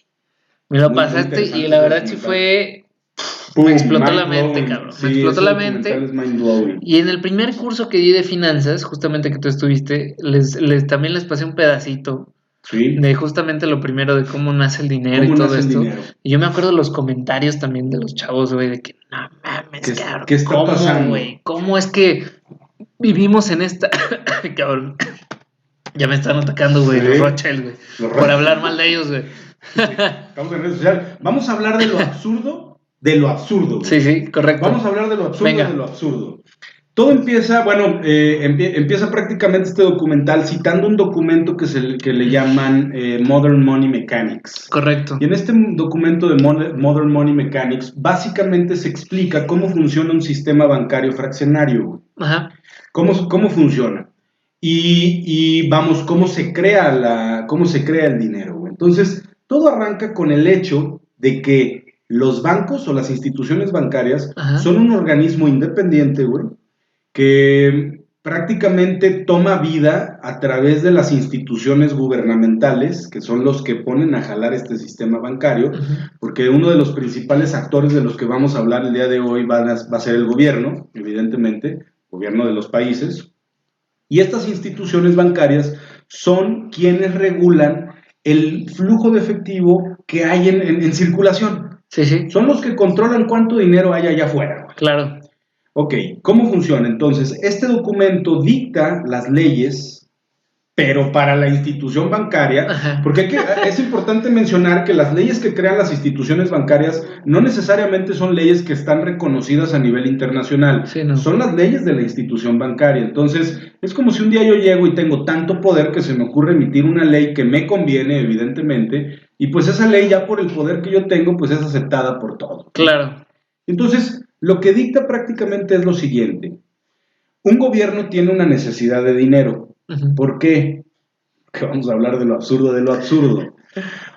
A: Me lo pasaste y la verdad sí fue... Me explotó la mente, cabrón. Me explotó la mente. Y en el primer curso que di de finanzas, justamente que tú estuviste, también les pasé un pedacito de justamente lo primero, de cómo nace el dinero y todo esto. Y yo me acuerdo de los comentarios también de los chavos, güey, de que no mames, cabrón.
B: ¿Qué está pasando,
A: güey? ¿Cómo es que vivimos en esta... Cabrón. Ya me están atacando, güey, los Rothschild, güey. Por hablar mal de ellos, güey.
B: Estamos en redes sociales. Vamos a hablar de lo absurdo. De lo absurdo.
A: Güey. Sí, correcto.
B: Vamos a hablar de lo absurdo. Venga. De lo absurdo. Todo empieza, bueno, empieza prácticamente este documental citando un documento que le llaman Modern Money Mechanics.
A: Correcto.
B: Y en este documento de Modern Money Mechanics, básicamente se explica cómo funciona un sistema bancario fraccionario.
A: Ajá.
B: ¿Cómo funciona? Y vamos, cómo se crea el dinero, güey. Entonces, todo arranca con el hecho de que los bancos o las instituciones bancarias
A: Ajá.
B: son un organismo independiente, güey, que prácticamente toma vida a través de las instituciones gubernamentales, que son los que ponen a jalar este sistema bancario, porque uno de los principales actores de los que vamos a hablar el día de hoy va a ser el gobierno, evidentemente, gobierno de los países, y estas instituciones bancarias son quienes regulan el flujo de efectivo que hay en circulación.
A: Sí.
B: Son los que controlan cuánto dinero hay allá afuera, güey.
A: Claro.
B: Ok, ¿cómo funciona? Entonces, este documento dicta las leyes, pero para la institución bancaria,
A: Ajá.
B: porque es importante mencionar que las leyes que crean las instituciones bancarias no necesariamente son leyes que están reconocidas a nivel internacional,
A: Sí, no.
B: son las leyes de la institución bancaria. Entonces, es como si un día yo llego y tengo tanto poder que se me ocurre emitir una ley que me conviene, evidentemente, y pues esa ley ya por el poder que yo tengo, pues es aceptada por todos.
A: Claro.
B: Entonces, lo que dicta prácticamente es lo siguiente. Un gobierno tiene una necesidad de dinero. ¿Por qué? Porque vamos a hablar de lo absurdo de lo absurdo.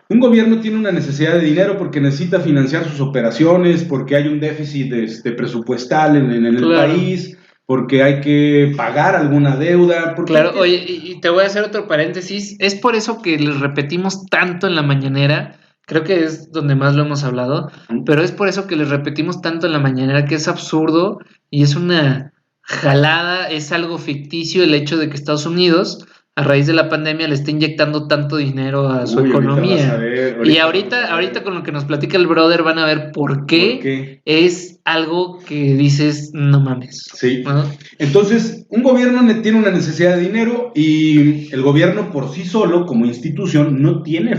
B: Un gobierno tiene una necesidad de dinero porque necesita financiar sus operaciones, porque hay un déficit presupuestal en el país, porque hay que pagar alguna deuda.
A: Claro, oye, y te voy a hacer otro paréntesis. Es por eso que les repetimos tanto en la mañanera. Creo que es donde más lo hemos hablado, pero es por eso que les repetimos tanto en la mañanera que es absurdo y es una jalada, es algo ficticio el hecho de que Estados Unidos, a raíz de la pandemia, le está inyectando tanto dinero a su economía. Y ahorita con lo que nos platica el brother van a ver por qué es algo que dices, no mames.
B: Sí.
A: ¿No?
B: Entonces, un gobierno tiene una necesidad de dinero y el gobierno por sí solo, como institución, no tiene la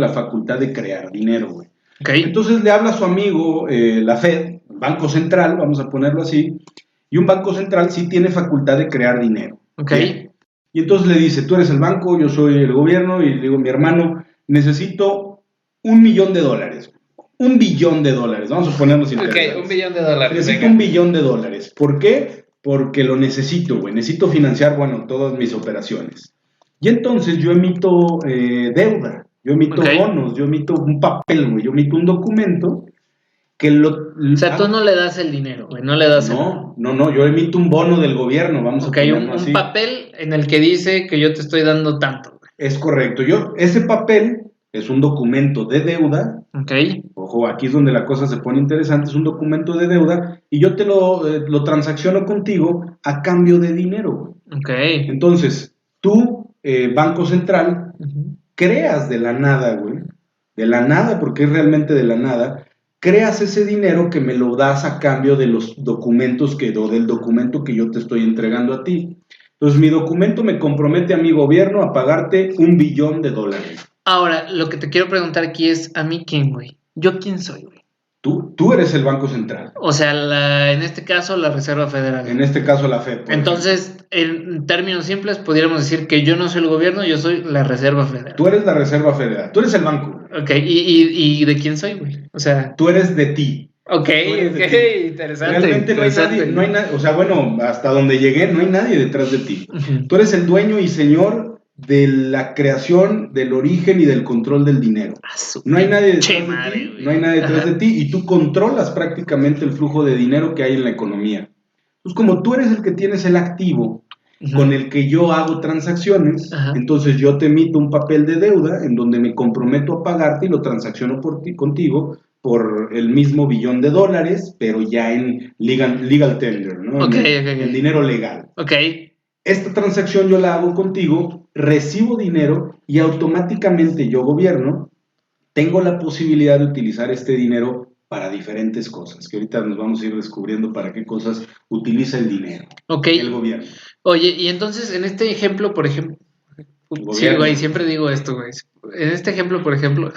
B: facultad de crear dinero, güey.
A: Okay.
B: Entonces le habla a su amigo, la Fed, Banco Central, vamos a ponerlo así, y un banco central sí tiene facultad de crear dinero.
A: Okay.
B: Y entonces le dice, tú eres el banco, yo soy el gobierno, y le digo, mi hermano, necesito $1 millón. $1 billón, vamos a ponernos interesantes.
A: Ok, $1 billón.
B: Necesito $1 billón. ¿Por qué? Porque lo necesito, güey. Necesito financiar, todas mis operaciones. Y entonces yo emito deuda, yo emito bonos, yo emito un papel, güey. Yo emito un documento que
A: O sea, tú no le das el dinero, güey, no le das
B: No, yo emito un bono del gobierno, vamos a ponerlo así.
A: Un papel en el que dice que yo te estoy dando tanto, güey.
B: Es correcto. Ese papel es un documento de deuda. Ojo, aquí es donde la cosa se pone interesante, es un documento de deuda y yo te lo transacciono contigo a cambio de dinero. Entonces, tú, Banco Central, creas de la nada, güey, de la nada, porque es realmente de la nada, creas ese dinero que me lo das a cambio de los documentos o del documento que yo te estoy entregando a ti. Entonces, mi documento me compromete a mi gobierno a pagarte $1 billón.
A: Ahora, lo que te quiero preguntar aquí es, ¿a mí quién, güey? ¿Yo quién soy, güey?
B: Tú eres el Banco Central.
A: O sea, en este caso, la Reserva Federal.
B: En este caso, la FED.
A: Entonces, en términos simples, podríamos decir que yo no soy el gobierno, yo soy la Reserva Federal.
B: Tú eres la Reserva Federal. Tú eres el banco.
A: Ok, ¿y de quién soy, güey? O sea...
B: Tú eres de ti.
A: Ok, interesante.
B: Realmente no hay nadie, o sea, hasta donde llegué, no hay nadie detrás de ti. Tú eres el dueño y señor de la creación, del origen y del control del dinero. No hay nadie detrás de ti y tú controlas prácticamente el flujo de dinero que hay en la economía. Entonces, como tú eres el que tienes el activo con el que yo hago transacciones, entonces yo te emito un papel de deuda en donde me comprometo a pagarte y lo transacciono contigo por el mismo $1 billón, pero ya en legal tender, ¿no? En dinero legal. Esta transacción yo la hago contigo, recibo dinero y automáticamente yo, gobierno, tengo la posibilidad de utilizar este dinero para diferentes cosas, que ahorita nos vamos a ir descubriendo para qué cosas utiliza el dinero el gobierno.
A: Oye, y entonces en este ejemplo, por ejemplo, Sí, güey, siempre digo esto, güey. En este ejemplo, por ejemplo,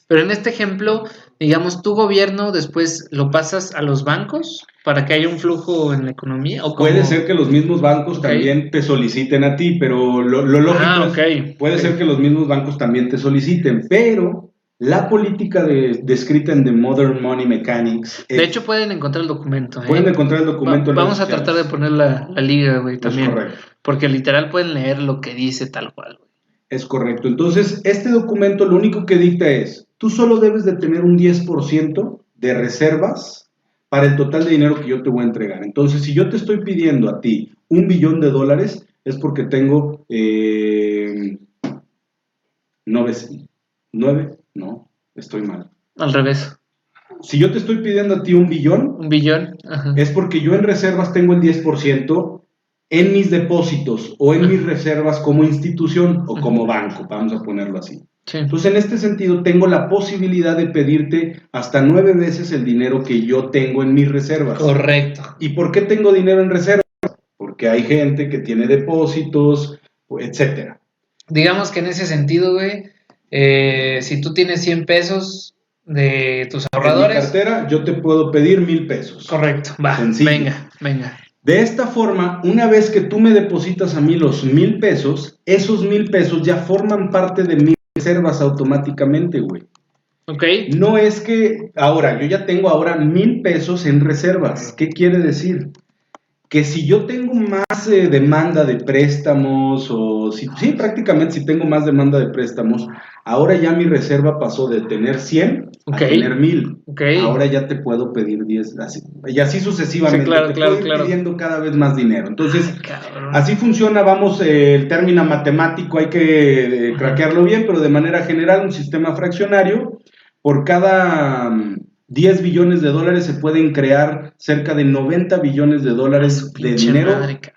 A: pero en este ejemplo, digamos, tu gobierno después lo pasas a los bancos para que haya un flujo en la economía, ¿o
B: Puede
A: cómo?
B: ser que los mismos bancos
A: Okay.
B: también te soliciten a ti, pero lo lógico es, puede ser que los mismos bancos también te soliciten, pero la política descrita en The Modern Money Mechanics
A: de hecho, pueden encontrar el documento,
B: pueden encontrar el documento en redes
A: vamos a
B: sociales.
A: tratar de poner la liga, güey, también.
B: Es correcto.
A: Porque literal pueden leer lo que dice tal cual, güey.
B: Es correcto. Entonces, este documento lo único que dicta es, tú solo debes de tener un 10% de reservas para el total de dinero que yo te voy a entregar. Entonces, si yo te estoy pidiendo a ti $1 billón, es porque tengo 9, no, estoy mal.
A: Al revés.
B: Si yo te estoy pidiendo a ti $1 billón,
A: $1 billón, ajá,
B: es porque yo en reservas tengo el 10% en mis depósitos o en mis reservas como institución o como banco, vamos a ponerlo así.
A: Sí.
B: Entonces, en este sentido, tengo la posibilidad de pedirte hasta 9 veces el dinero que yo tengo en mis reservas.
A: Correcto.
B: ¿Y por qué tengo dinero en reservas? Porque hay gente que tiene depósitos, etcétera.
A: Digamos que en ese sentido, güey, si tú tienes 100 pesos de tus ahorradores.
B: En mi cartera, yo te puedo pedir 1,000 pesos.
A: Correcto, va, sencillo. Venga.
B: De esta forma, una vez que tú me depositas a mí los 1,000 pesos, esos 1,000 pesos ya forman parte de mis reservas automáticamente, güey.
A: Ok.
B: No es que yo ya tengo ahora 1,000 pesos en reservas. ¿Qué quiere decir? Que si yo tengo más demanda de préstamos, prácticamente si tengo más demanda de préstamos, ahora ya mi reserva pasó de tener 100 a tener 1,000. Ahora ya te puedo pedir 10, y así sucesivamente.
A: Sí, claro,
B: te puedo ir pidiendo cada vez más dinero. Entonces, así funciona, el término matemático hay que craquearlo bien, pero de manera general, un sistema fraccionario, por cada 10 billones de dólares se pueden crear cerca de 90 billones de dólares de dinero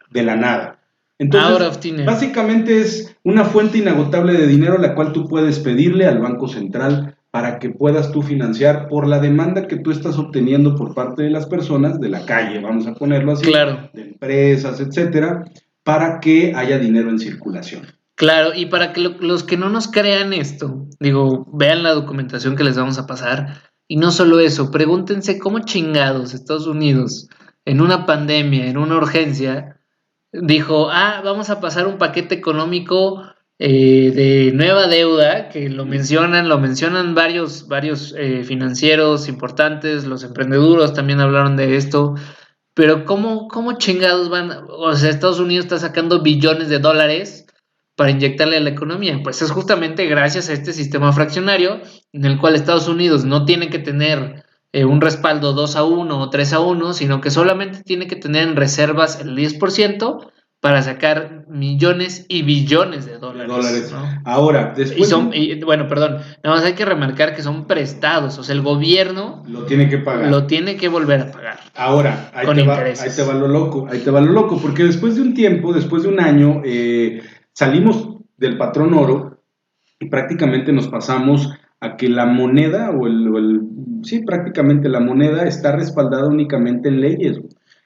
B: de la nada. Entonces, básicamente es una fuente inagotable de dinero la cual tú puedes pedirle al Banco Central para que puedas tú financiar por la demanda que tú estás obteniendo por parte de las personas de la calle, vamos a ponerlo así, de empresas, etcétera, para que haya dinero en circulación.
A: Claro, y para que los que no nos crean esto, vean la documentación que les vamos a pasar, y no solo eso, pregúntense cómo chingados Estados Unidos, en una pandemia, en una urgencia, dijo, vamos a pasar un paquete económico de nueva deuda, que lo mencionan varios financieros importantes, los emprendeduros también hablaron de esto, pero ¿cómo chingados Estados Unidos está sacando billones de dólares para inyectarle a la economía? Pues es justamente gracias a este sistema fraccionario en el cual Estados Unidos no tiene que tener un respaldo 2-1 o 3-1, sino que solamente tiene que tener en reservas el 10% para sacar millones y billones de dólares. ¿no?
B: Ahora, después...
A: nada más hay que remarcar que son prestados, o sea, el gobierno
B: lo tiene que pagar.
A: Lo tiene que volver a pagar.
B: Ahora, ahí te va lo loco, porque después de un tiempo, después de un año, salimos del patrón oro y prácticamente nos pasamos a que la moneda, prácticamente la moneda está respaldada únicamente en leyes.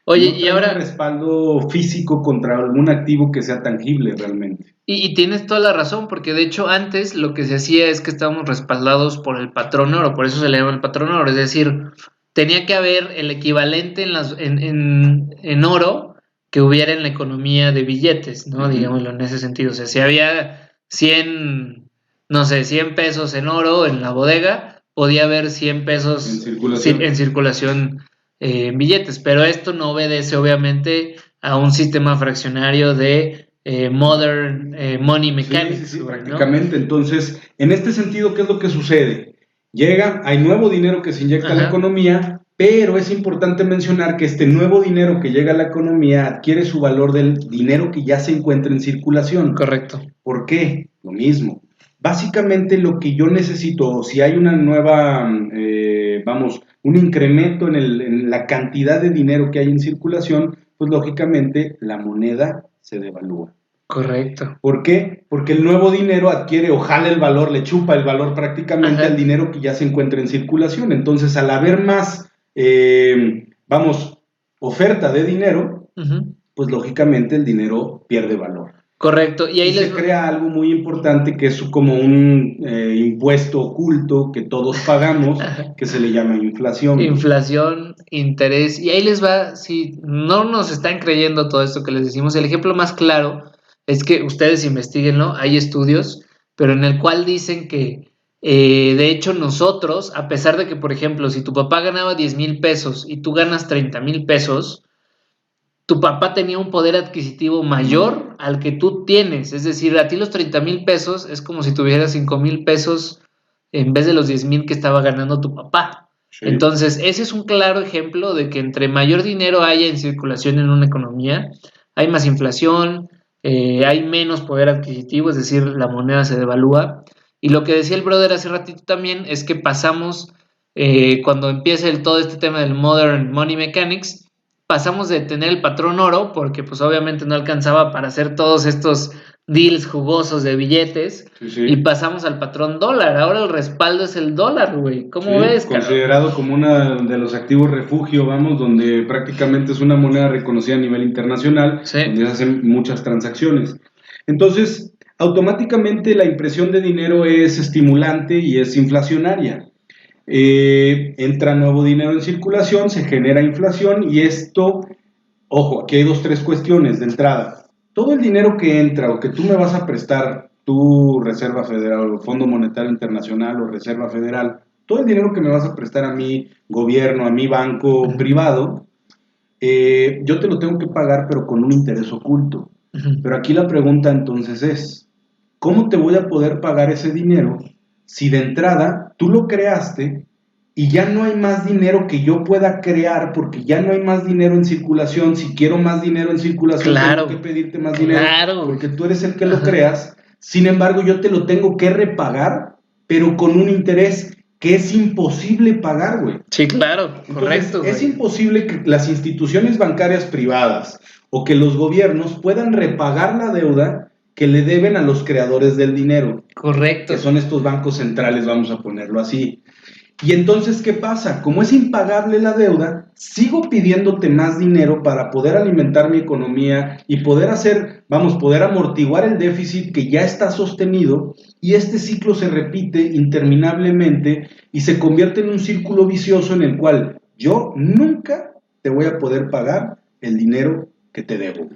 A: Oye,
B: no
A: y ahora
B: un respaldo físico contra algún activo que sea tangible realmente.
A: Y tienes toda la razón, porque de hecho antes lo que se hacía es que estábamos respaldados por el patrón oro, por eso se le llama el patrón oro, es decir, tenía que haber el equivalente en oro que hubiera en la economía de billetes, ¿no? Digámoslo en ese sentido. O sea, si había 100 pesos en oro en la bodega, podía haber 100 pesos en circulación en billetes, pero esto no obedece obviamente a un sistema fraccionario de Modern Money Mechanics.
B: Sí, prácticamente. ¿No? Entonces, en este sentido, ¿qué es lo que sucede? Hay nuevo dinero que se inyecta a la economía, pero es importante mencionar que este nuevo dinero que llega a la economía adquiere su valor del dinero que ya se encuentra en circulación.
A: Correcto.
B: ¿Por qué? Lo mismo. Básicamente lo que yo necesito, si hay una nueva, un incremento en la cantidad de dinero que hay en circulación, pues lógicamente la moneda se devalúa.
A: Correcto.
B: ¿Por qué? Porque el nuevo dinero adquiere o jala el valor, le chupa el valor prácticamente al dinero que ya se encuentra en circulación. Entonces, al haber más, oferta de dinero, pues lógicamente el dinero pierde valor.
A: Correcto. Y ahí
B: se crea algo muy importante que es como un impuesto oculto que todos pagamos, que se le llama inflación.
A: Inflación, interés, y ahí les va, si no nos están creyendo todo esto que les decimos, el ejemplo más claro es que ustedes investiguenlo, hay estudios, pero en el cual dicen que de hecho nosotros, a pesar de que, por ejemplo, si tu papá ganaba 10,000 pesos y tú ganas 30,000 pesos, tu papá tenía un poder adquisitivo mayor al que tú tienes. Es decir, a ti los 30,000 pesos es como si tuvieras 5,000 pesos en vez de los 10,000 que estaba ganando tu papá.
B: Sí.
A: Entonces, ese es un claro ejemplo de que entre mayor dinero haya en circulación en una economía, hay más inflación, hay menos poder adquisitivo, es decir, la moneda se devalúa. Y lo que decía el brother hace ratito también es que pasamos, cuando empieza todo este tema del Modern Money Mechanics, pasamos de tener el patrón oro, porque pues obviamente no alcanzaba para hacer todos estos deals jugosos de billetes, y pasamos al patrón dólar. Ahora el respaldo es el dólar, güey. ¿Cómo ves,
B: considerado como uno de los activos refugio, vamos, donde prácticamente es una moneda reconocida a nivel internacional, donde se hacen muchas transacciones. Entonces, automáticamente la impresión de dinero es estimulante y es inflacionaria. Entra nuevo dinero en circulación, se genera inflación y esto, ojo, aquí hay 3 cuestiones de entrada. Todo el dinero que entra o que tú me vas a prestar, tu Reserva Federal o Fondo Monetario Internacional o Reserva Federal, todo el dinero que me vas a prestar a mi gobierno, a mi banco privado, yo te lo tengo que pagar pero con un interés oculto. Pero aquí la pregunta entonces es, ¿cómo te voy a poder pagar ese dinero si de entrada tú lo creaste y ya no hay más dinero que yo pueda crear porque ya no hay más dinero en circulación? Si quiero más dinero en circulación, tengo que pedirte más dinero porque tú eres el que lo creas. Sin embargo, yo te lo tengo que repagar, pero con un interés que es imposible pagar, güey.
A: Sí, claro,
B: entonces,
A: correcto.
B: Es imposible que las instituciones bancarias privadas o que los gobiernos puedan repagar la deuda que le deben a los creadores del dinero.
A: Correcto.
B: Que son estos bancos centrales, vamos a ponerlo así. Y entonces, ¿qué pasa? Como es impagable la deuda, sigo pidiéndote más dinero para poder alimentar mi economía y poder poder amortiguar el déficit que ya está sostenido, y este ciclo se repite interminablemente y se convierte en un círculo vicioso en el cual yo nunca te voy a poder pagar el dinero que te debo.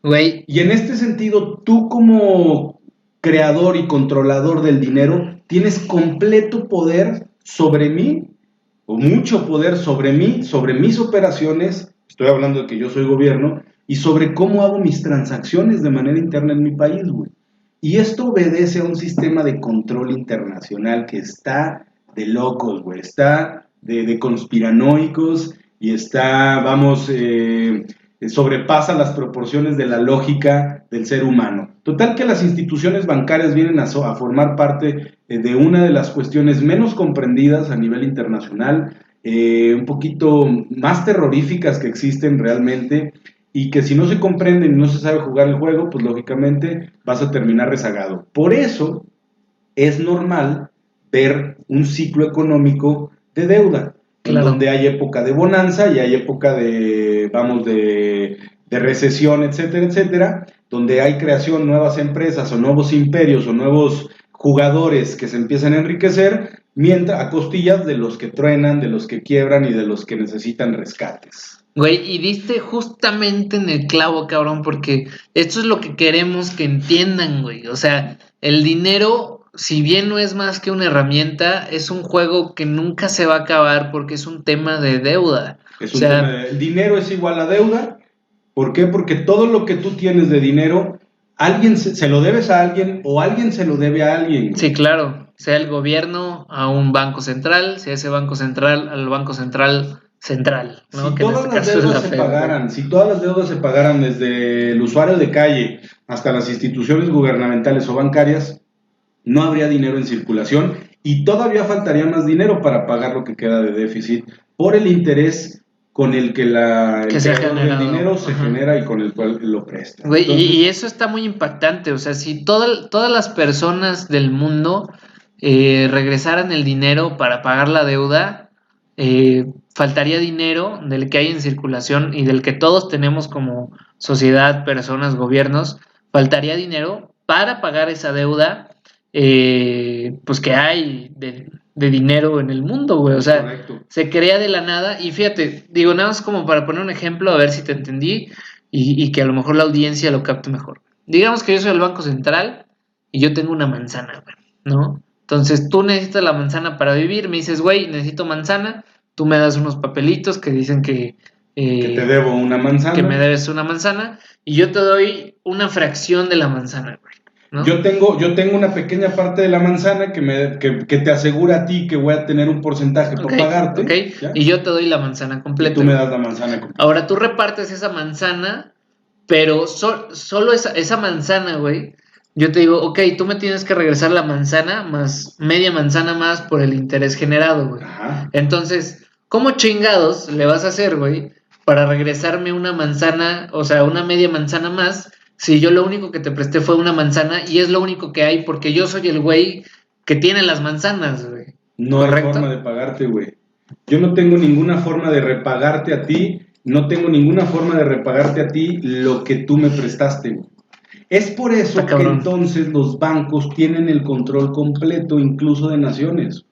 A: Güey.
B: Y en este sentido, tú como creador y controlador del dinero, tienes completo poder sobre mí, o mucho poder sobre mí, sobre mis operaciones, estoy hablando de que yo soy gobierno, y sobre cómo hago mis transacciones de manera interna en mi país, güey. Y esto obedece a un sistema de control internacional que está de locos, güey, está de conspiranoicos y está, sobrepasa las proporciones de la lógica del ser humano. Total que las instituciones bancarias vienen a formar parte de una de las cuestiones menos comprendidas a nivel internacional, un poquito más terroríficas que existen realmente, y que si no se comprenden y no se sabe jugar el juego, pues lógicamente vas a terminar rezagado. Por eso es normal ver un ciclo económico de deuda. Claro. En donde hay época de bonanza y hay época de recesión, etcétera, etcétera, donde hay creación, nuevas empresas o nuevos imperios o nuevos jugadores que se empiezan a enriquecer, mientras a costillas de los que truenan, de los que quiebran y de los que necesitan rescates.
A: Güey, y diste justamente en el clavo, cabrón, porque esto es lo que queremos que entiendan, güey. O sea, el dinero, si bien no es más que una herramienta, es un juego que nunca se va a acabar porque es un tema de deuda.
B: El dinero es igual a deuda. ¿Por qué? Porque todo lo que tú tienes de dinero, alguien se lo debes a alguien o alguien se lo debe a alguien. Güey.
A: Sí, claro. Sea el gobierno a un banco central, sea ese banco central al banco central, ¿no?
B: Si todas las deudas se pagaran, si todas las deudas se pagaran desde el usuario de calle hasta las instituciones gubernamentales o bancarias, no habría dinero en circulación y todavía faltaría más dinero para pagar lo que queda de déficit por el interés con el que el dinero se genera y con el cual lo presta.
A: Güey, entonces, y eso está muy impactante. O sea, si todas las personas del mundo regresaran el dinero para pagar la deuda, faltaría dinero del que hay en circulación y del que todos tenemos como sociedad, personas, gobiernos, faltaría dinero para pagar esa deuda, pues que hay de dinero en el mundo, güey. O sea,
B: Correcto.
A: se crea de la nada. Y fíjate, digo, nada más como para poner un ejemplo, a ver si te entendí y que a lo mejor la audiencia lo capte mejor. Digamos que yo soy el Banco Central y yo tengo una manzana, güey, ¿no? Entonces tú necesitas la manzana para vivir, me dices, güey, necesito manzana, tú me das unos papelitos que dicen que
B: te debo una manzana.
A: Que me debes una manzana y yo te doy una fracción de la manzana, güey, ¿no?
B: Yo tengo una pequeña parte de la manzana que te asegura a ti que voy a tener un porcentaje por pagarte.
A: Okay. Y yo te doy la manzana completa.
B: Y tú me das la manzana completa.
A: Ahora tú repartes esa manzana, pero solo esa manzana, güey. Yo te digo, ok, tú me tienes que regresar la manzana más media manzana más por el interés generado, güey.
B: Ajá.
A: Entonces, ¿cómo chingados le vas a hacer, güey, para regresarme una manzana, o sea, una media manzana más, si yo lo único que te presté fue una manzana y es lo único que hay porque yo soy el güey que tiene las manzanas, güey?
B: No
A: ¿Correcto?
B: hay forma de pagarte, güey. Yo no tengo ninguna forma de repagarte a ti, no tengo ninguna forma de repagarte a ti lo que tú me prestaste, güey. Es por eso que entonces los bancos tienen el control completo, incluso de naciones.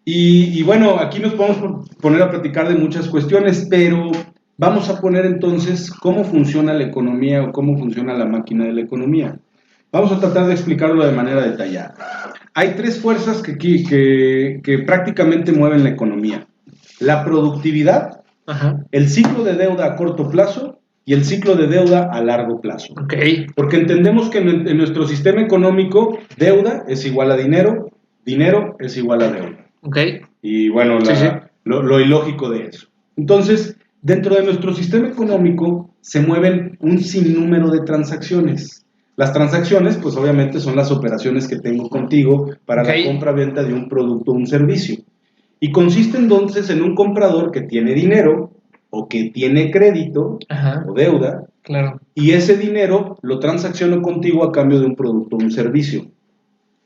B: Y bueno, aquí nos podemos poner a platicar de muchas cuestiones, pero vamos a poner entonces cómo funciona la economía o cómo funciona la máquina de la economía. Vamos a tratar de explicarlo de manera detallada. Hay tres fuerzas que prácticamente mueven la economía. La productividad,
A: ajá,
B: el ciclo de deuda a corto plazo y el ciclo de deuda a largo plazo.
A: Okay.
B: Porque entendemos que en nuestro sistema económico, deuda es igual a dinero, dinero es igual a deuda.
A: Okay.
B: Y bueno,
A: sí.
B: Lo ilógico de eso. Entonces, dentro de nuestro sistema económico se mueven un sinnúmero de transacciones. Las transacciones, pues obviamente son las operaciones que tengo contigo para la compra-venta de un producto o un servicio. Y consiste entonces en un comprador que tiene dinero o que tiene crédito, ajá, o deuda,
A: claro,
B: y ese dinero lo transacciono contigo a cambio de un producto o un servicio.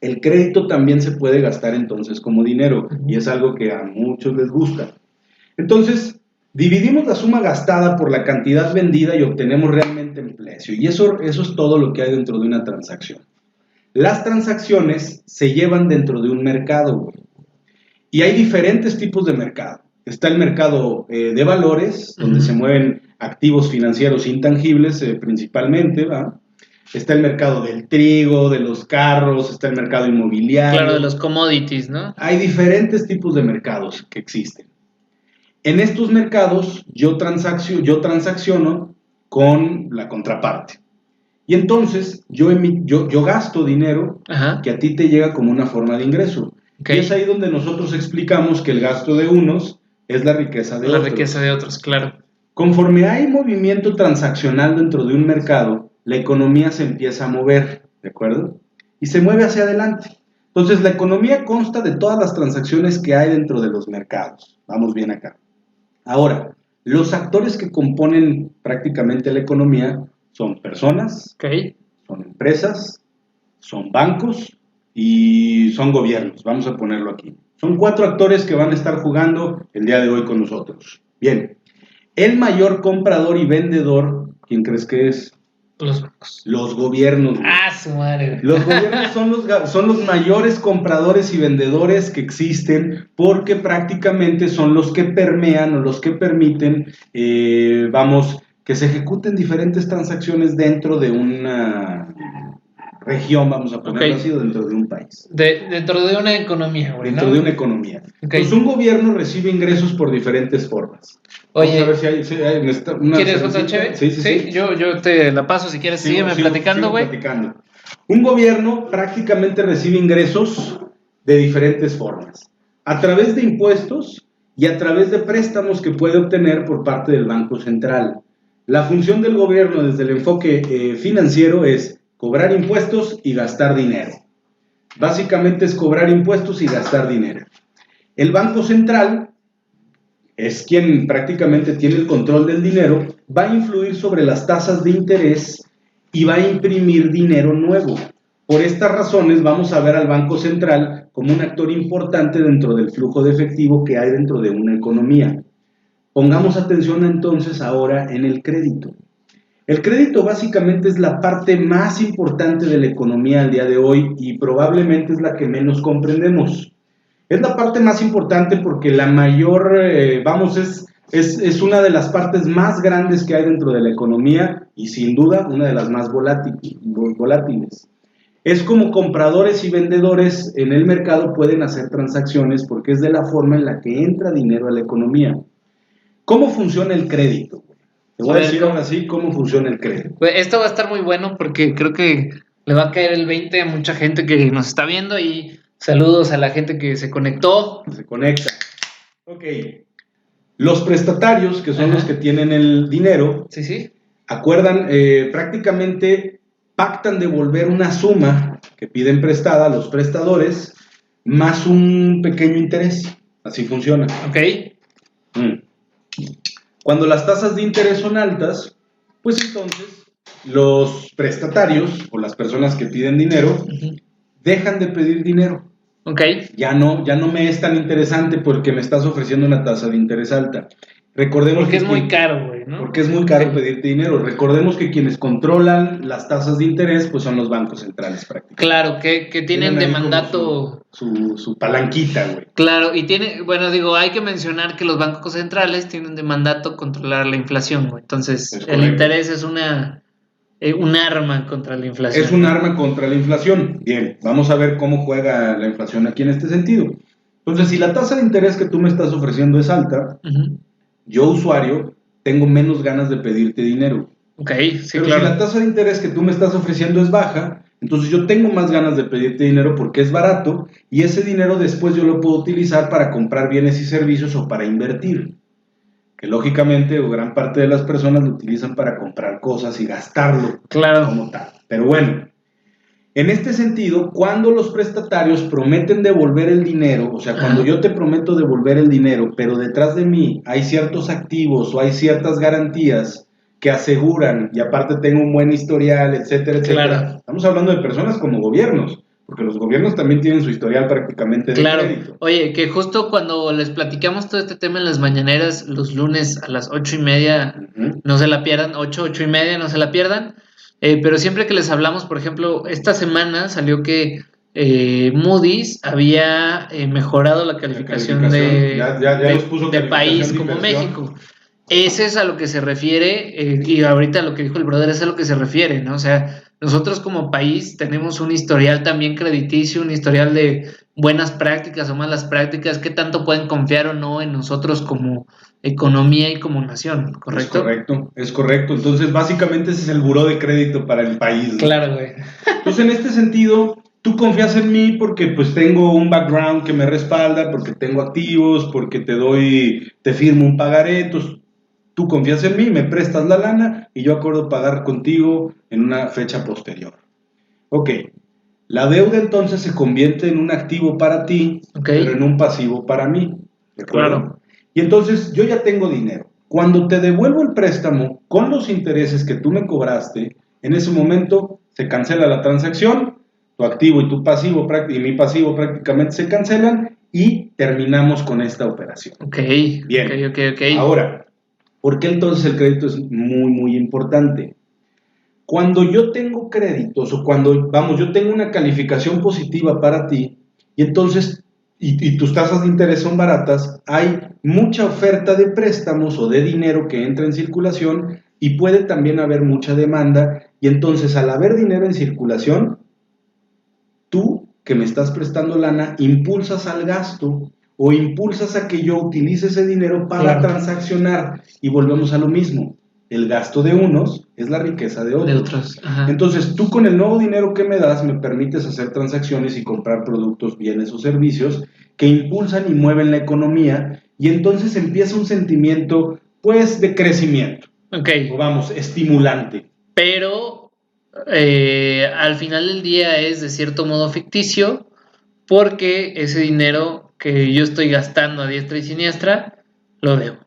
B: El crédito también se puede gastar entonces como dinero, y es algo que a muchos les gusta. Entonces, dividimos la suma gastada por la cantidad vendida y obtenemos realmente el precio, y eso es todo lo que hay dentro de una transacción. Las transacciones se llevan dentro de un mercado, güey. Y hay diferentes tipos de mercado. Está el mercado de valores, donde se mueven activos financieros intangibles principalmente, ¿va? Está el mercado del trigo, de los carros, está el mercado inmobiliario.
A: Claro, de los commodities, ¿no?
B: Hay diferentes tipos de mercados que existen. En estos mercados yo transacciono con la contraparte. Y entonces yo gasto dinero, ajá, que a ti te llega como una forma de ingreso. Okay. Y es ahí donde nosotros explicamos que el gasto de unos es la riqueza de otros.
A: La riqueza de otros, claro.
B: Conforme hay movimiento transaccional dentro de un mercado, la economía se empieza a mover, ¿de acuerdo? Y se mueve hacia adelante. Entonces, la economía consta de todas las transacciones que hay dentro de los mercados. Vamos bien acá. Ahora, los actores que componen prácticamente la economía son personas, okay, son empresas, son bancos y son gobiernos. Vamos a ponerlo aquí. Son 4 actores que van a estar jugando el día de hoy con nosotros. Bien. El mayor comprador y vendedor, ¿quién crees que es?
A: Los bancos.
B: Los gobiernos.
A: Ah, su madre.
B: Los gobiernos son los mayores compradores y vendedores que existen porque prácticamente son los que permean o los que permiten, que se ejecuten diferentes transacciones dentro de una región, vamos a ponerlo así, o dentro de un país.
A: Dentro de una economía, güey,
B: Dentro de una economía. Okay. Entonces, un gobierno recibe ingresos por diferentes formas.
A: Oye,
B: vamos a ver si hay una
A: ¿quieres otra chévere?
B: Sí.
A: Yo te la paso si quieres. Sígueme platicando, güey.
B: Un gobierno prácticamente recibe ingresos de diferentes formas. A través de impuestos y a través de préstamos que puede obtener por parte del Banco Central. La función del gobierno desde el enfoque financiero es cobrar impuestos y gastar dinero. Básicamente es cobrar impuestos y gastar dinero. El Banco Central es quien prácticamente tiene el control del dinero, va a influir sobre las tasas de interés y va a imprimir dinero nuevo. Por estas razones vamos a ver al Banco Central como un actor importante dentro del flujo de efectivo que hay dentro de una economía. Pongamos atención entonces ahora en el crédito. El crédito básicamente es la parte más importante de la economía al día de hoy y probablemente es la que menos comprendemos. Es la parte más importante porque la mayor, es una de las partes más grandes que hay dentro de la economía y sin duda una de las más volátiles. Es como compradores y vendedores en el mercado pueden hacer transacciones porque es de la forma en la que entra dinero a la economía. ¿Cómo funciona el crédito? Te voy a decir ahora sí cómo funciona el crédito.
A: Pues esto va a estar muy bueno porque creo que le va a caer el 20 a mucha gente que nos está viendo y saludos a la gente que se conectó.
B: Se conecta. Ok. Los prestatarios, que son los que tienen el dinero,
A: sí.
B: acuerdan, prácticamente pactan devolver una suma que piden prestada a los prestadores más un pequeño interés. Así funciona.
A: Ok.
B: Cuando las tasas de interés son altas, pues entonces los prestatarios o las personas que piden dinero dejan de pedir dinero.
A: Ok.
B: Ya no me es tan interesante porque me estás ofreciendo una tasa de interés alta. Recordemos
A: porque es muy caro, güey, ¿no?
B: Porque es muy caro pedirte dinero. Recordemos que quienes controlan las tasas de interés pues son los bancos centrales prácticamente.
A: Claro, que tienen de mandato
B: su palanquita, güey.
A: Claro, y hay que mencionar que los bancos centrales tienen de mandato controlar la inflación, güey. Entonces, el interés es un arma contra la inflación.
B: Es un arma contra la inflación. Bien, vamos a ver cómo juega la inflación aquí en este sentido. Entonces, si la tasa de interés que tú me estás ofreciendo es alta, yo, usuario, tengo menos ganas de pedirte dinero.
A: Ok, sí,
B: pero
A: claro.
B: Si la tasa de interés que tú me estás ofreciendo es baja, entonces yo tengo más ganas de pedirte dinero porque es barato y ese dinero después yo lo puedo utilizar para comprar bienes y servicios o para invertir. Que lógicamente o gran parte de las personas lo utilizan para comprar cosas y gastarlo como tal. Pero bueno, en este sentido, cuando los prestatarios prometen devolver el dinero, o sea, cuando yo te prometo devolver el dinero, pero detrás de mí hay ciertos activos o hay ciertas garantías que aseguran, y aparte tengo un buen historial, etcétera, etcétera.
A: Claro.
B: Estamos hablando de personas como gobiernos, porque los gobiernos también tienen su historial prácticamente de crédito.
A: Oye, que justo cuando les platicamos todo este tema en las mañaneras, los lunes a las 8:30, no se la pierdan, 8:30, no se la pierdan. Pero siempre que les hablamos, por ejemplo, esta semana salió que Moody's había mejorado la calificación de país como México. Ese es a lo que se refiere, y ahorita lo que dijo el brother es a lo que se refiere, ¿no? O sea, nosotros como país tenemos un historial también crediticio, un historial de buenas prácticas o malas prácticas, qué tanto pueden confiar o no en nosotros como economía y como nación, ¿correcto?
B: Es correcto. Entonces, básicamente ese es el buró de crédito para el país, ¿no?
A: Claro, güey.
B: Entonces, en este sentido, tú confías en mí porque pues tengo un background que me respalda, porque tengo activos, porque te firmo un pagaré, entonces tú confías en mí, me prestas la lana y yo acuerdo pagar contigo en una fecha posterior. Ok, la deuda entonces se convierte en un activo para ti, pero en un pasivo para mí. ¿De acuerdo? Claro. Y entonces yo ya tengo dinero. Cuando te devuelvo el préstamo con los intereses que tú me cobraste, en ese momento se cancela la transacción, tu activo y tu pasivo y mi pasivo prácticamente se cancelan y terminamos con esta operación.
A: Ok,
B: bien.
A: Ok.
B: Ahora, ¿por qué entonces el crédito es muy, muy importante? Cuando yo tengo créditos o cuando, yo tengo una calificación positiva para ti y entonces, y tus tasas de interés son baratas, hay mucha oferta de préstamos o de dinero que entra en circulación y puede también haber mucha demanda y entonces al haber dinero en circulación, tú que me estás prestando lana, impulsas al gasto o impulsas a que yo utilice ese dinero para transaccionar y volvemos a lo mismo. El gasto de unos es la riqueza de otros. Entonces, tú con el nuevo dinero que me das me permites hacer transacciones y comprar productos, bienes o servicios que impulsan y mueven la economía y entonces empieza un sentimiento, pues, de crecimiento. O estimulante.
A: Pero al final del día es de cierto modo ficticio porque ese dinero que yo estoy gastando a diestra y siniestra, lo debo.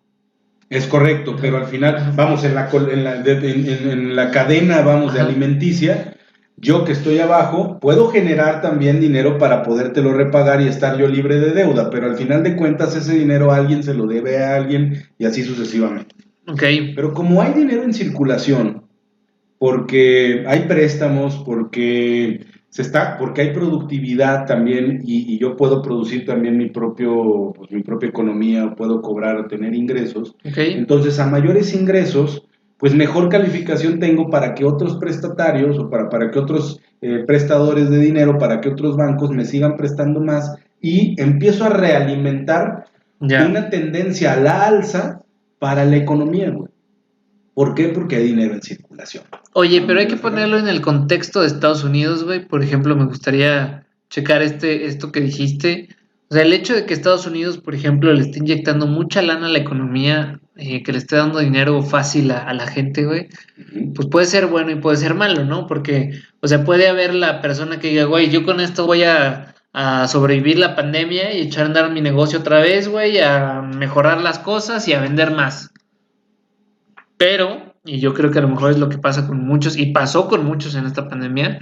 B: Es correcto, pero al final, en la cadena, de alimenticia, yo que estoy abajo, puedo generar también dinero para podértelo repagar y estar yo libre de deuda, pero al final de cuentas ese dinero alguien se lo debe a alguien y así sucesivamente. Pero como hay dinero en circulación porque hay préstamos, porque hay productividad también y yo puedo producir también mi propia economía, puedo cobrar o tener ingresos.
A: Okay.
B: Entonces, a mayores ingresos, pues mejor calificación tengo para que otros prestatarios o para que otros prestadores de dinero, para que otros bancos me sigan prestando más y empiezo a realimentar una tendencia a la alza para la economía, güey. ¿Por qué? Porque hay dinero en circulación.
A: Oye, pero hay que ponerlo en el contexto de Estados Unidos, güey. Por ejemplo, me gustaría checar esto que dijiste. O sea, el hecho de que Estados Unidos, por ejemplo, le esté inyectando mucha lana a la economía, que le esté dando dinero fácil a la gente, güey, pues puede ser bueno y puede ser malo, ¿no? Porque, o sea, puede haber la persona que diga, güey, yo con esto voy a sobrevivir la pandemia y echar a andar mi negocio otra vez, güey, a mejorar las cosas y a vender más. Pero, y yo creo que a lo mejor es lo que pasa con muchos, y pasó con muchos en esta pandemia,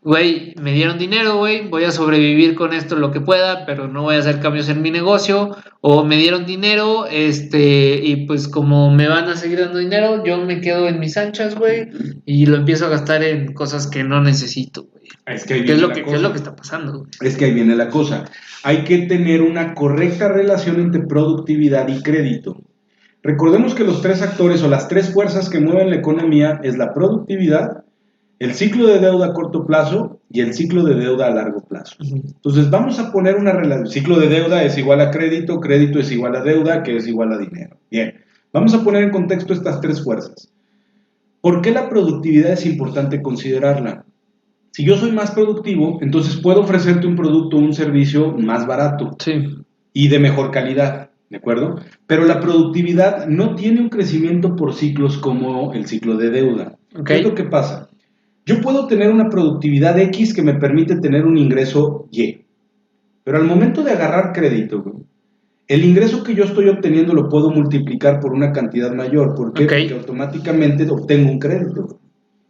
A: güey, me dieron dinero, güey, voy a sobrevivir con esto lo que pueda, pero no voy a hacer cambios en mi negocio, o me dieron dinero, y pues como me van a seguir dando dinero, yo me quedo en mis anchas, güey, y lo empiezo a gastar en cosas que no necesito, güey.
B: Es que ahí viene la cosa.
A: ¿Qué es lo que está pasando, güey?
B: Es que ahí viene la cosa. Hay que tener una correcta relación entre productividad y crédito. Recordemos que los tres actores o las tres fuerzas que mueven la economía es la productividad, el ciclo de deuda a corto plazo y el ciclo de deuda a largo plazo. Entonces vamos a poner una relación. Ciclo de deuda es igual a crédito, crédito es igual a deuda, que es igual a dinero. Bien, vamos a poner en contexto estas tres fuerzas. ¿Por qué la productividad es importante considerarla? Si yo soy más productivo, entonces puedo ofrecerte un producto o un servicio más barato y de mejor calidad. ¿De acuerdo? Pero la productividad no tiene un crecimiento por ciclos como el ciclo de deuda. ¿Qué es lo que pasa? Yo puedo tener una productividad X que me permite tener un ingreso Y. Pero al momento de agarrar crédito, el ingreso que yo estoy obteniendo lo puedo multiplicar por una cantidad mayor. ¿Por qué? Porque automáticamente obtengo un crédito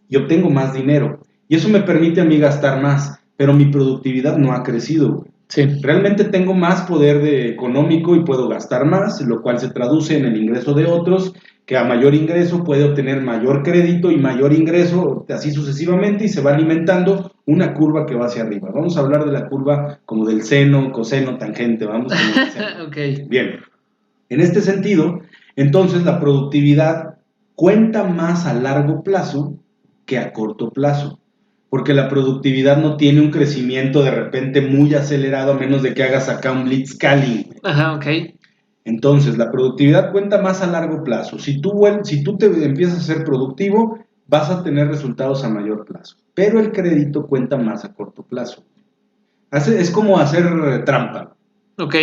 B: y obtengo más dinero. Y eso me permite a mí gastar más, pero mi productividad no ha crecido.
A: Sí.
B: Realmente tengo más poder económico y puedo gastar más, lo cual se traduce en el ingreso de otros, que a mayor ingreso puede obtener mayor crédito y mayor ingreso, así sucesivamente, y se va alimentando una curva que va hacia arriba. Vamos a hablar de la curva como del seno, coseno, tangente, vamos.
A: Okay.
B: Bien, en este sentido, entonces la productividad cuenta más a largo plazo que a corto plazo. Porque la productividad no tiene un crecimiento de repente muy acelerado, a menos de que hagas acá un blitzscaling.
A: Ajá, ok.
B: Entonces, la productividad cuenta más a largo plazo. Si tú te empiezas a ser productivo, vas a tener resultados a mayor plazo. Pero el crédito cuenta más a corto plazo. Es como hacer trampa.
A: Ok.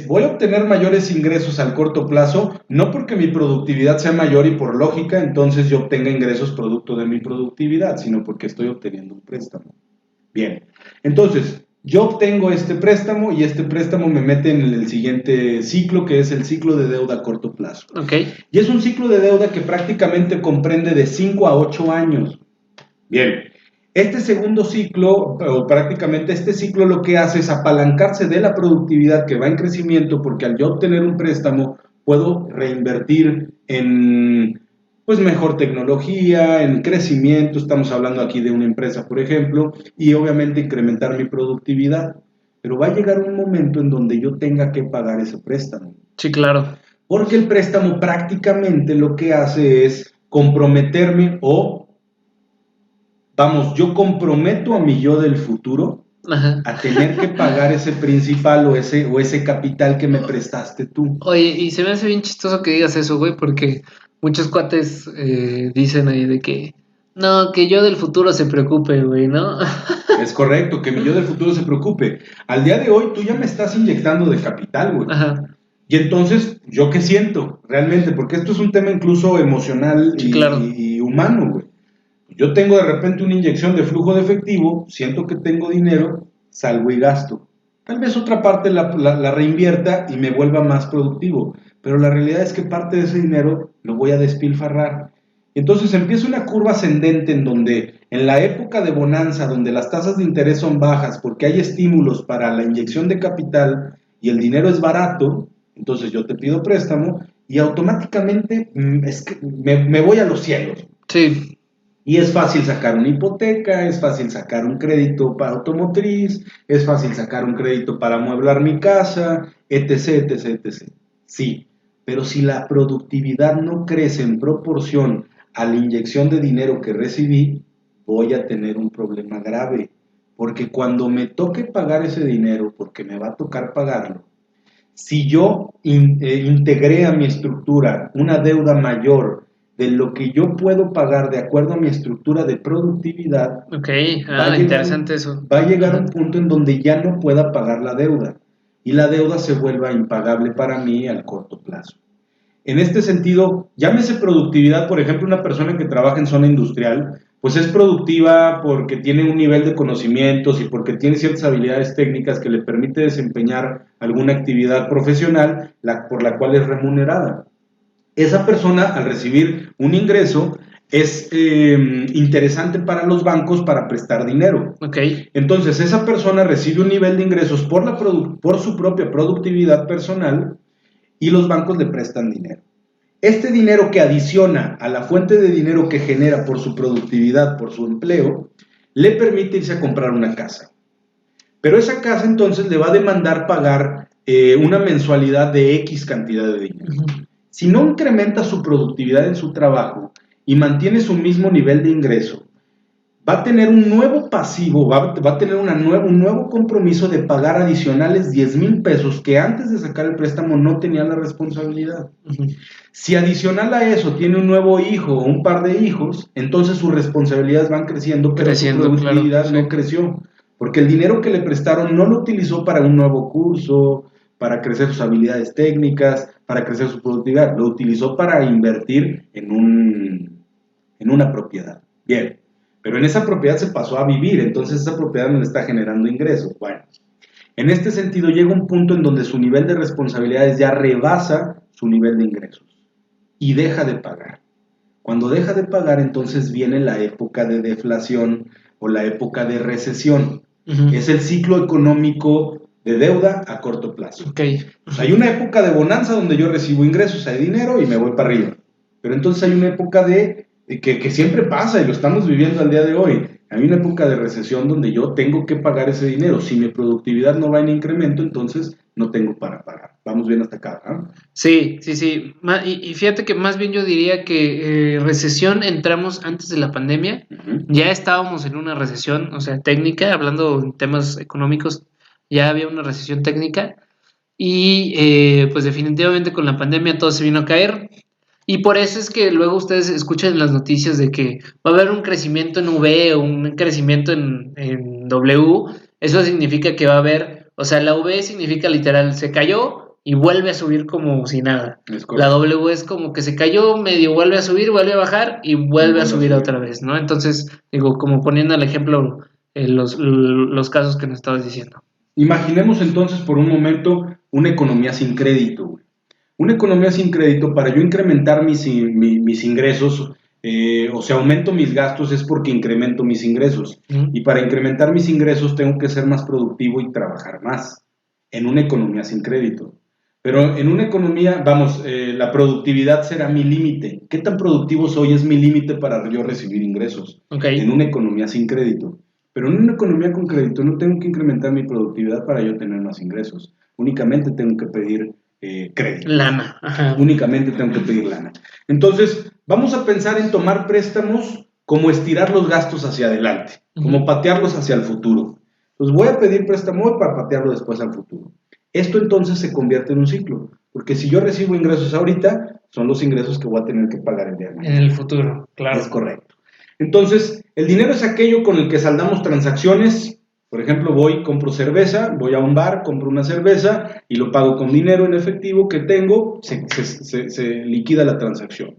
B: Voy a obtener mayores ingresos al corto plazo, no porque mi productividad sea mayor y por lógica, entonces yo obtenga ingresos producto de mi productividad, sino porque estoy obteniendo un préstamo. Bien, entonces yo obtengo este préstamo y este préstamo me mete en el siguiente ciclo, que es el ciclo de deuda a corto plazo.
A: Ok.
B: Y es un ciclo de deuda que prácticamente comprende de 5 a 8 años. Bien. Este segundo ciclo, o prácticamente este ciclo, lo que hace es apalancarse de la productividad que va en crecimiento, porque al yo obtener un préstamo puedo reinvertir en pues mejor tecnología, en crecimiento, estamos hablando aquí de una empresa, por ejemplo, y obviamente incrementar mi productividad. Pero va a llegar un momento en donde yo tenga que pagar ese préstamo.
A: Sí, claro.
B: Porque el préstamo prácticamente lo que hace es comprometerme yo comprometo a mi yo del futuro a tener que pagar ese principal o ese capital que me prestaste tú.
A: Oye, y se me hace bien chistoso que digas eso, güey, porque muchos cuates dicen ahí de que no, que yo del futuro se preocupe, güey, ¿no?
B: Es correcto, que mi yo del futuro se preocupe. Al día de hoy tú ya me estás inyectando de capital, güey.
A: Ajá.
B: Y entonces, ¿yo qué siento realmente? Porque esto es un tema incluso emocional y humano, güey. Yo tengo de repente una inyección de flujo de efectivo, siento que tengo dinero, salgo y gasto. Tal vez otra parte la reinvierta y me vuelva más productivo, pero la realidad es que parte de ese dinero lo voy a despilfarrar. Entonces empieza una curva ascendente en donde en la época de bonanza, donde las tasas de interés son bajas porque hay estímulos para la inyección de capital y el dinero es barato, entonces yo te pido préstamo y automáticamente me voy a los cielos.
A: Sí.
B: Y es fácil sacar una hipoteca, es fácil sacar un crédito para automotriz, es fácil sacar un crédito para amueblar mi casa, etc, etc, etc. Sí, pero si la productividad no crece en proporción a la inyección de dinero que recibí, voy a tener un problema grave. Porque cuando me toque pagar ese dinero, porque me va a tocar pagarlo, si yo integré a mi estructura una deuda mayor de lo que yo puedo pagar de acuerdo a mi estructura de productividad,
A: Ok,
B: interesante
A: eso.
B: va a llegar un punto en donde ya no pueda pagar la deuda y la deuda se vuelva impagable para mí al corto plazo. En este sentido, llámese productividad, por ejemplo, una persona que trabaja en zona industrial, pues es productiva porque tiene un nivel de conocimientos y porque tiene ciertas habilidades técnicas que le permite desempeñar alguna actividad profesional por la cual es remunerada. Esa persona, al recibir un ingreso, es interesante para los bancos para prestar dinero.
A: Okay.
B: Entonces, esa persona recibe un nivel de ingresos por su propia productividad personal y los bancos le prestan dinero. Este dinero que adiciona a la fuente de dinero que genera por su productividad, por su empleo, le permite irse a comprar una casa. Pero esa casa entonces le va a demandar pagar una mensualidad de X cantidad de dinero. Si no incrementa su productividad en su trabajo y mantiene su mismo nivel de ingreso, va a tener un nuevo pasivo, va a tener un nuevo compromiso de pagar adicionales 10,000 pesos que antes de sacar el préstamo no tenía la responsabilidad. Si adicional a eso tiene un nuevo hijo o un par de hijos, entonces sus responsabilidades van creciendo, pero su productividad no creció. Porque el dinero que le prestaron no lo utilizó para un nuevo curso, para crecer sus habilidades técnicas, para crecer su productividad. Lo utilizó para invertir en una propiedad. Bien, pero en esa propiedad se pasó a vivir, entonces esa propiedad no le está generando ingresos. Bueno, en este sentido llega un punto en donde su nivel de responsabilidades ya rebasa su nivel de ingresos y deja de pagar. Cuando deja de pagar, entonces viene la época de deflación o la época de recesión. Es el ciclo económico de deuda a corto plazo. Hay una época de bonanza donde yo recibo ingresos, hay dinero y me voy para arriba. Pero entonces hay una época que siempre pasa y lo estamos viviendo al día de hoy. Hay una época de recesión donde yo tengo que pagar ese dinero. Si mi productividad no va en incremento, entonces no tengo para pagar. Vamos bien hasta acá, ¿no?
A: Sí. Y fíjate que más bien yo diría que recesión entramos antes de la pandemia. Ya estábamos en una recesión, o sea, técnica, hablando en temas económicos, ya había una recesión técnica. Y pues definitivamente con la pandemia todo se vino a caer. Y por eso es que luego ustedes escuchan en las noticias de que va a haber un crecimiento en V o un crecimiento en W. Eso significa que va a haber, o sea, la V significa literal, se cayó y vuelve a subir como si nada. La W es como que se cayó, medio vuelve a subir, vuelve a bajar y vuelve a subir otra vez, ¿no? Entonces, digo, como poniendo el ejemplo, los casos que nos estabas diciendo.
B: Imaginemos entonces por un momento una economía sin crédito, güey. Una economía sin crédito, para yo incrementar mis ingresos, o sea, aumento mis gastos es porque incremento mis ingresos. Y para incrementar mis ingresos tengo que ser más productivo y trabajar más en una economía sin crédito. Pero en una economía, vamos, la productividad será mi límite. ¿Qué tan productivo soy? Es mi límite para yo recibir ingresos. En una economía sin crédito. Pero en una economía con crédito no tengo que incrementar mi productividad para yo tener más ingresos. Únicamente tengo que pedir crédito.
A: Lana. Ajá.
B: Únicamente tengo que pedir lana. Entonces, vamos a pensar en tomar préstamos como estirar los gastos hacia adelante, como patearlos hacia el futuro. Entonces, voy a pedir préstamo hoy para patearlo después al futuro. Esto entonces se convierte en un ciclo, porque si yo recibo ingresos ahorita, son los ingresos que voy a tener que pagar el día de mañana.
A: En el futuro, claro.
B: Es correcto. Entonces, el dinero es aquello con el que saldamos transacciones. Por ejemplo, compro cerveza, voy a un bar, compro una cerveza y lo pago con dinero en efectivo que tengo, se liquida la transacción.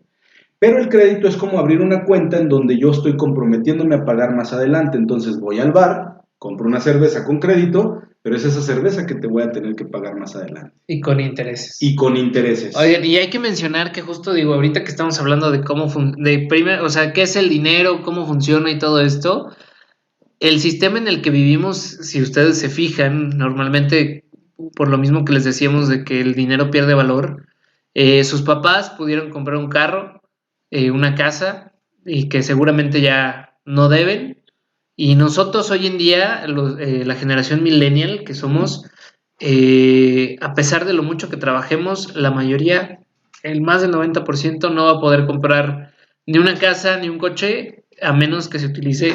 B: Pero el crédito es como abrir una cuenta en donde yo estoy comprometiéndome a pagar más adelante. Entonces voy al bar, compro una cerveza con crédito, pero es esa cerveza que te voy a tener que pagar más adelante.
A: Y con intereses.
B: Oye,
A: y hay que mencionar que justo digo, ahorita que estamos hablando de cómo o sea, qué es el dinero, cómo funciona y todo esto, el sistema en el que vivimos, si ustedes se fijan, normalmente, por lo mismo que les decíamos de que el dinero pierde valor, sus papás pudieron comprar un carro, una casa, y que seguramente ya no deben. Y nosotros hoy en día, la generación millennial que somos, a pesar de lo mucho que trabajemos, la mayoría, el más del 90% no va a poder comprar ni una casa ni un coche a menos que se utilice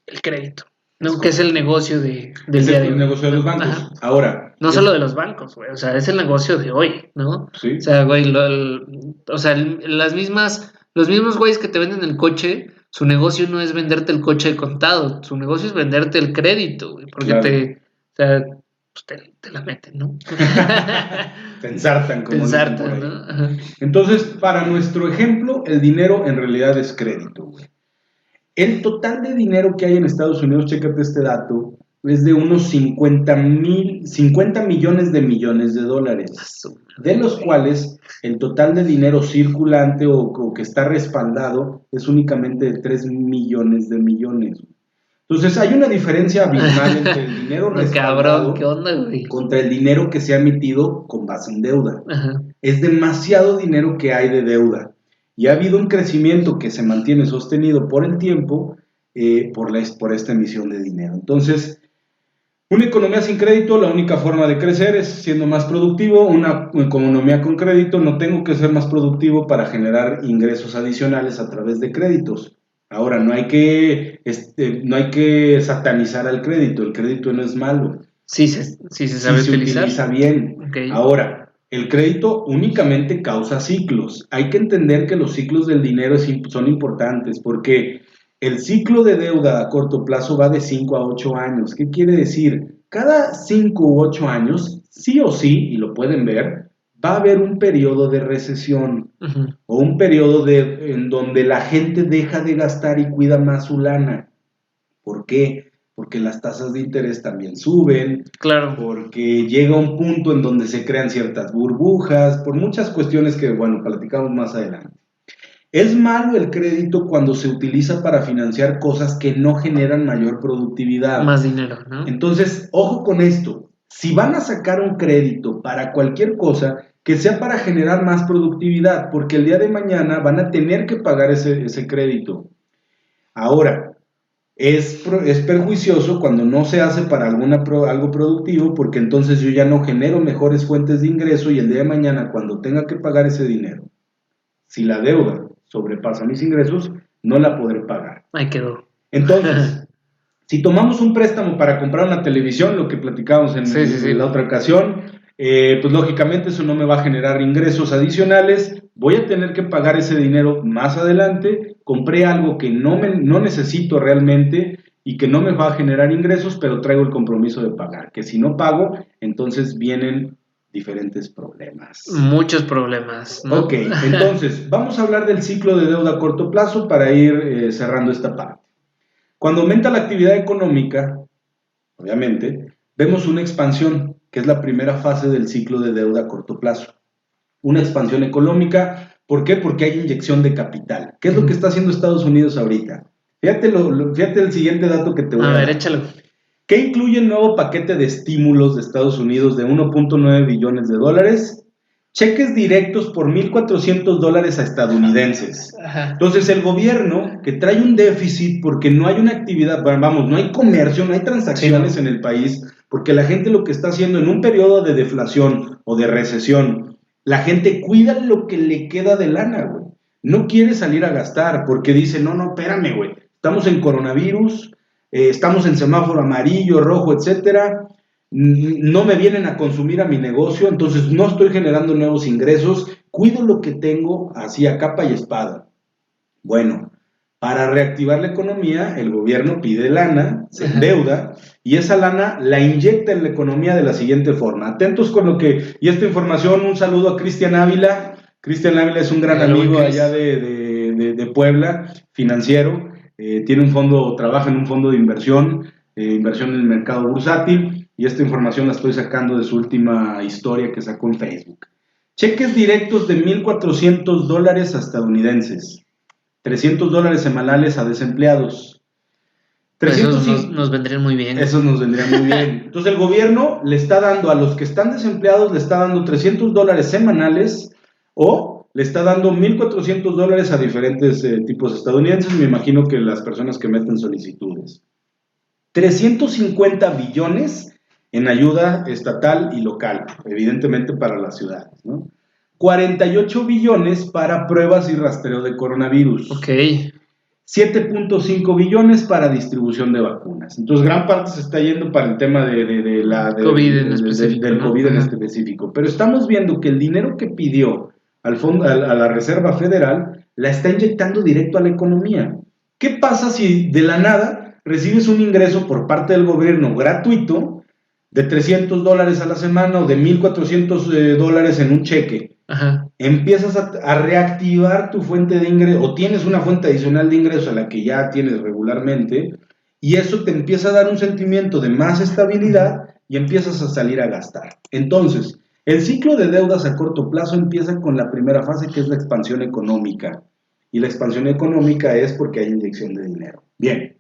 A: el crédito, ¿no? Que es el negocio del día de hoy.
B: Es el negocio de los bancos.
A: Ajá.
B: Ahora.
A: No solo de los bancos, güey, o sea, es el negocio de hoy, ¿no?
B: Sí.
A: O sea, güey, los mismos güeyes que te venden el coche, su negocio no es venderte el coche de contado, su negocio es venderte el crédito, güey, porque
B: Claro.
A: te la meten, ¿no?
B: Te ensartan, como
A: Te
B: dicen por ahí.
A: ¿no? Ajá.
B: Entonces, para nuestro ejemplo, el dinero en realidad es crédito, güey. El total de dinero que hay en Estados Unidos, chécate este dato, es de unos 50 millones de dólares, de los cuales el total de dinero circulante o que está respaldado es únicamente de 3 millones de millones. Entonces hay una diferencia abismal entre el dinero respaldado,
A: cabrón, ¿qué onda, güey?
B: Contra el dinero que se ha emitido con base en deuda.
A: Ajá.
B: Es demasiado dinero que hay de deuda. Y ha habido un crecimiento que se mantiene sostenido por el tiempo por esta emisión de dinero. Entonces, una economía sin crédito, la única forma de crecer es siendo más productivo. Una economía con crédito, no tengo que ser más productivo para generar ingresos adicionales a través de créditos. Ahora, no hay que satanizar al crédito. El crédito no es malo.
A: Sí se sabe utilizar.
B: Se utiliza bien.
A: Okay.
B: Ahora, el crédito únicamente causa ciclos. Hay que entender que los ciclos del dinero son importantes porque el ciclo de deuda a corto plazo va de 5 a 8 años. ¿Qué quiere decir? Cada 5 u 8 años, sí o sí, y lo pueden ver, va a haber un periodo de recesión o un periodo en donde la gente deja de gastar y cuida más su lana. ¿Por qué? Porque las tasas de interés también suben,
A: claro,
B: porque llega un punto en donde se crean ciertas burbujas, por muchas cuestiones que, bueno, platicamos más adelante. Es malo el crédito cuando se utiliza para financiar cosas que no generan mayor productividad.
A: Más dinero, ¿no?
B: Entonces, ojo con esto. Si van a sacar un crédito para cualquier cosa, que sea para generar más productividad, porque el día de mañana van a tener que pagar ese crédito. Ahora, es perjuicioso cuando no se hace para algo productivo, porque entonces yo ya no genero mejores fuentes de ingreso y el día de mañana, cuando tenga que pagar ese dinero, si la deuda sobrepasa mis ingresos, no la podré pagar.
A: Ahí quedó.
B: Entonces, si tomamos un préstamo para comprar una televisión, lo que platicábamos en la otra ocasión, pues lógicamente eso no me va a generar ingresos adicionales, voy a tener que pagar ese dinero más adelante, compré algo que no necesito realmente y que no me va a generar ingresos, pero traigo el compromiso de pagar, que si no pago, entonces vienen diferentes problemas.
A: Muchos problemas, ¿no?
B: Ok, entonces, vamos a hablar del ciclo de deuda a corto plazo para ir cerrando esta parte. Cuando aumenta la actividad económica, obviamente, vemos una expansión, que es la primera fase del ciclo de deuda a corto plazo. Una expansión económica, ¿por qué? Porque hay inyección de capital. ¿Qué es lo que está haciendo Estados Unidos ahorita? Fíjate el siguiente dato que te voy a dar.
A: A ver, échalo.
B: ¿Qué incluye el nuevo paquete de estímulos de Estados Unidos de 1.9 billones de dólares? Cheques directos por $1,400 a estadounidenses.
A: Ajá.
B: Entonces el gobierno, que trae un déficit porque no hay una actividad, vamos, no hay comercio, no hay transacciones en el país, porque la gente lo que está haciendo en un periodo de deflación o de recesión, la gente cuida lo que le queda de lana, güey. No quiere salir a gastar porque dice, no, espérame, güey, estamos en coronavirus, estamos en semáforo amarillo, rojo, etcétera, no me vienen a consumir a mi negocio, entonces no estoy generando nuevos ingresos, cuido lo que tengo así a capa y espada. Bueno, para reactivar la economía, el gobierno pide lana, se endeuda, y esa lana la inyecta en la economía de la siguiente forma. Atentos con lo que, y esta información, un saludo a Cristian Ávila. Cristian Ávila es un gran amigo allá de Puebla, financiero, trabaja en un fondo de inversión en el mercado bursátil, y esta información la estoy sacando de su última historia que sacó en Facebook. Cheques directos de $1,400 a estadounidenses, $300 semanales a desempleados.
A: Esos nos vendrían muy bien.
B: Esos nos vendrían muy bien. Entonces el gobierno le está dando a los que están desempleados, le está dando $300 semanales o le está dando $1,400 a diferentes tipos estadounidenses, me imagino que las personas que meten solicitudes. 350 billones en ayuda estatal y local, evidentemente para las ciudades, ¿no? 48 billones para pruebas y rastreo de coronavirus.
A: Ok.
B: 7.5 billones para distribución de vacunas. Entonces, gran parte se está yendo para el tema del
A: COVID en
B: específico. Pero estamos viendo que el dinero que pidió al fondo, a la Reserva Federal la está inyectando directo a la economía. ¿Qué pasa si de la nada recibes un ingreso por parte del gobierno gratuito de $300 a la semana o de $1,400 en un cheque?
A: Ajá.
B: Empiezas a reactivar tu fuente de ingreso, o tienes una fuente adicional de ingreso a la que ya tienes regularmente, y eso te empieza a dar un sentimiento de más estabilidad y empiezas a salir a gastar. Entonces, el ciclo de deudas a corto plazo empieza con la primera fase, que es la expansión económica, y la expansión económica es porque hay inyección de dinero. Bien,